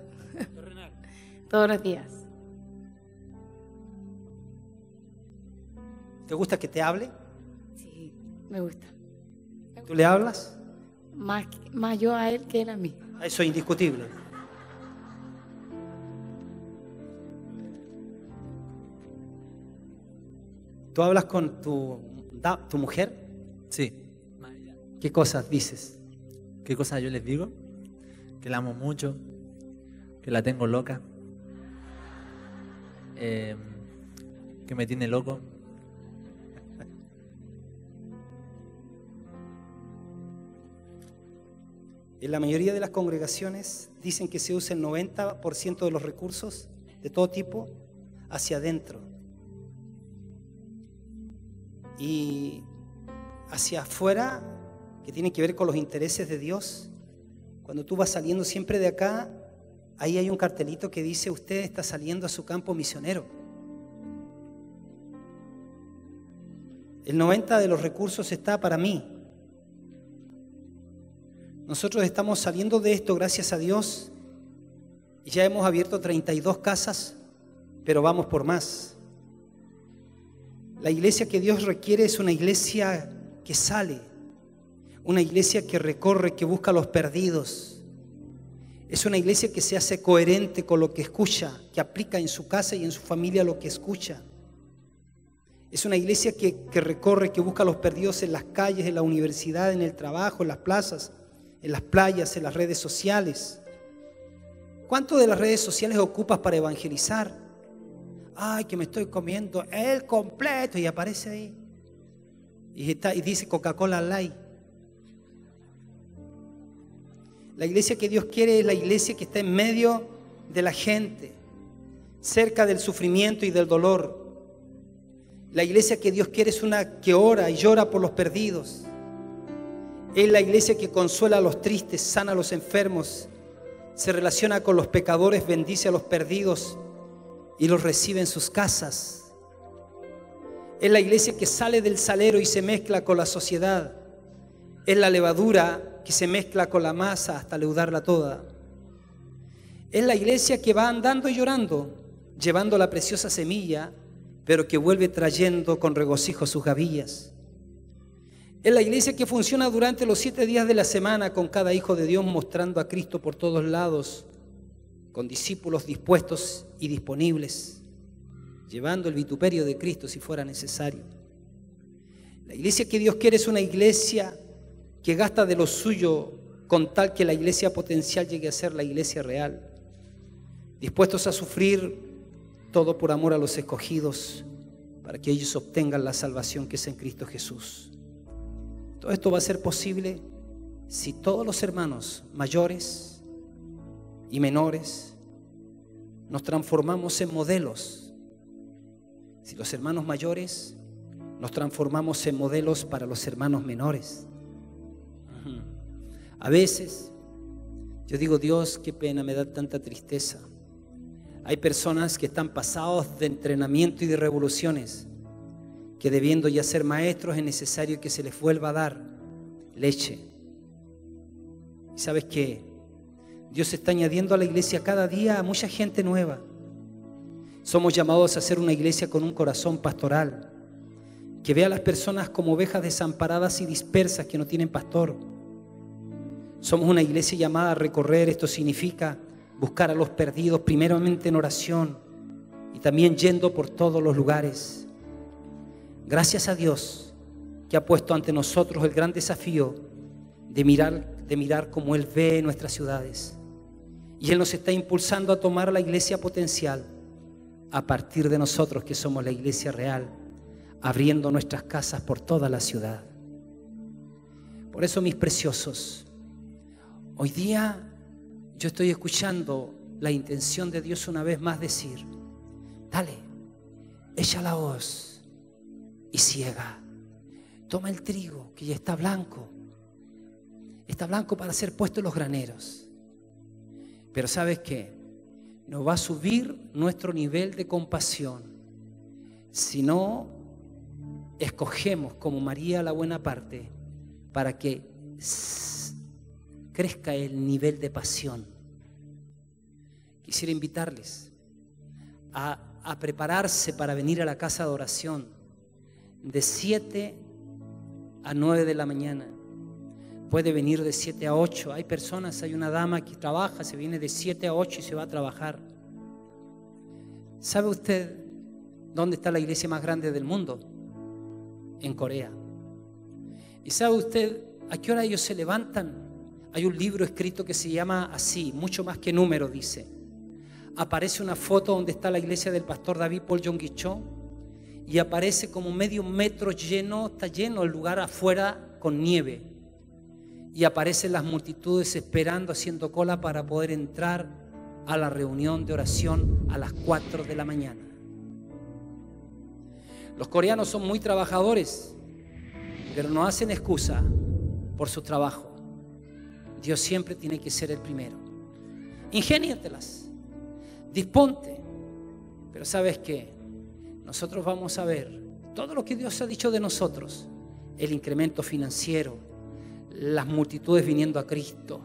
Todos los días. ¿Te gusta que te hable? Sí, me gusta. ¿Tú le hablas? Más yo a él que él a mí. Eso es indiscutible. ¿Tú hablas con tu mujer? Sí. ¿Qué cosas dices? ¿Qué cosas yo les digo? Que la amo mucho, que la tengo loca, que me tiene loco. En la mayoría de las congregaciones dicen que se usa el 90% de los recursos de todo tipo hacia adentro. Y hacia afuera, que tiene que ver con los intereses de Dios, cuando tú vas saliendo siempre de acá, ahí hay un cartelito que dice: usted está saliendo a su campo misionero. El 90% de los recursos está para mí. Nosotros estamos saliendo de esto, gracias a Dios, y ya hemos abierto 32 casas, pero vamos por más. La iglesia que Dios requiere es una iglesia que sale, una iglesia que recorre, que busca a los perdidos. Es una iglesia que se hace coherente con lo que escucha, que aplica en su casa y en su familia lo que escucha. Es una iglesia que recorre, que busca a los perdidos en las calles, en la universidad, en el trabajo, en las plazas, en las playas, en las redes sociales. ¿Cuánto de las redes sociales ocupas para evangelizar? Ay, que me estoy comiendo el completo, y aparece ahí y dice Coca-Cola Light. La iglesia que Dios quiere es la iglesia que está en medio de la gente, cerca del sufrimiento y del dolor. La iglesia que Dios quiere es una que ora y llora por los perdidos. Es la iglesia que consuela a los tristes, sana a los enfermos, se relaciona con los pecadores, bendice a los perdidos y los recibe en sus casas. Es la iglesia que sale del salero y se mezcla con la sociedad. Es la levadura que se mezcla con la masa hasta leudarla toda. Es la iglesia que va andando y llorando, llevando la preciosa semilla, pero que vuelve trayendo con regocijo sus gavillas. Es la iglesia que funciona durante los 7 días de la semana, con cada hijo de Dios mostrando a Cristo por todos lados, con discípulos dispuestos y disponibles, llevando el vituperio de Cristo si fuera necesario. La iglesia que Dios quiere es una iglesia que gasta de lo suyo con tal que la iglesia potencial llegue a ser la iglesia real, dispuestos a sufrir todo por amor a los escogidos, para que ellos obtengan la salvación que es en Cristo Jesús. Todo esto va a ser posible si todos los hermanos mayores y menores nos transformamos en modelos. Si los hermanos mayores nos transformamos en modelos para los hermanos menores. A veces yo digo: Dios, qué pena, me da tanta tristeza. Hay personas que están pasados de entrenamiento y de revoluciones, que debiendo ya ser maestros es necesario que se les vuelva a dar leche. ¿Y sabes qué? Dios está añadiendo a la iglesia cada día a mucha gente nueva. Somos llamados a ser una iglesia con un corazón pastoral, que vea a las personas como ovejas desamparadas y dispersas que no tienen pastor. Somos una iglesia llamada a recorrer. Esto significa buscar a los perdidos primeramente en oración y también yendo por todos los lugares. Gracias a Dios que ha puesto ante nosotros el gran desafío de mirar como Él ve nuestras ciudades. Y Él nos está impulsando a tomar la iglesia potencial a partir de nosotros, que somos la iglesia real, abriendo nuestras casas por toda la ciudad. Por eso, mis preciosos, hoy día yo estoy escuchando la intención de Dios una vez más decir: dale, echa la hoz y ciega. Toma el trigo que ya está blanco para ser puesto en los graneros. Pero ¿sabes qué? Nos va a subir nuestro nivel de compasión si no escogemos como María la buena parte, para que crezca el nivel de pasión. Quisiera invitarles a prepararse para venir a la casa de oración de 7 a 9 de la mañana. Puede venir de 7 a 8. Hay personas, hay una dama que trabaja, se viene de 7 a 8 y se va a trabajar. ¿Sabe usted dónde está la iglesia más grande del mundo? En Corea. ¿Y sabe usted a qué hora ellos se levantan? Hay un libro escrito que se llama así, mucho más que número, dice. Aparece una foto donde está la iglesia del pastor David Paul Yonggi-cho y aparece como medio metro lleno, está lleno el lugar afuera con nieve. y aparecen las multitudes esperando, haciendo cola para poder entrar a la reunión de oración a las 4 de la mañana. Los coreanos son muy trabajadores, pero no hacen excusa por su trabajo. Dios siempre tiene que ser el primero. Ingéniatelas, disponte, pero ¿sabes qué? Nosotros vamos a ver todo lo que Dios ha dicho de nosotros, el incremento financiero, las multitudes viniendo a Cristo.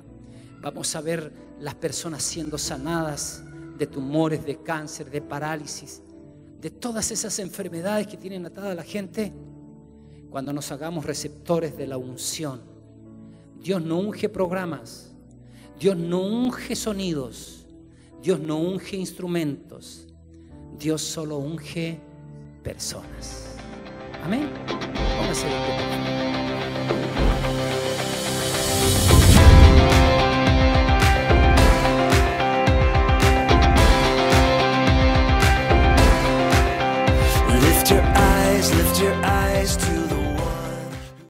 Vamos a ver las personas siendo sanadas de tumores, de cáncer, de parálisis, de todas esas enfermedades que tienen atada a la gente, cuando nos hagamos receptores de la unción. Dios no unge programas, Dios no unge sonidos, Dios no unge instrumentos, Dios solo unge personas. Amén. Póngase de pie.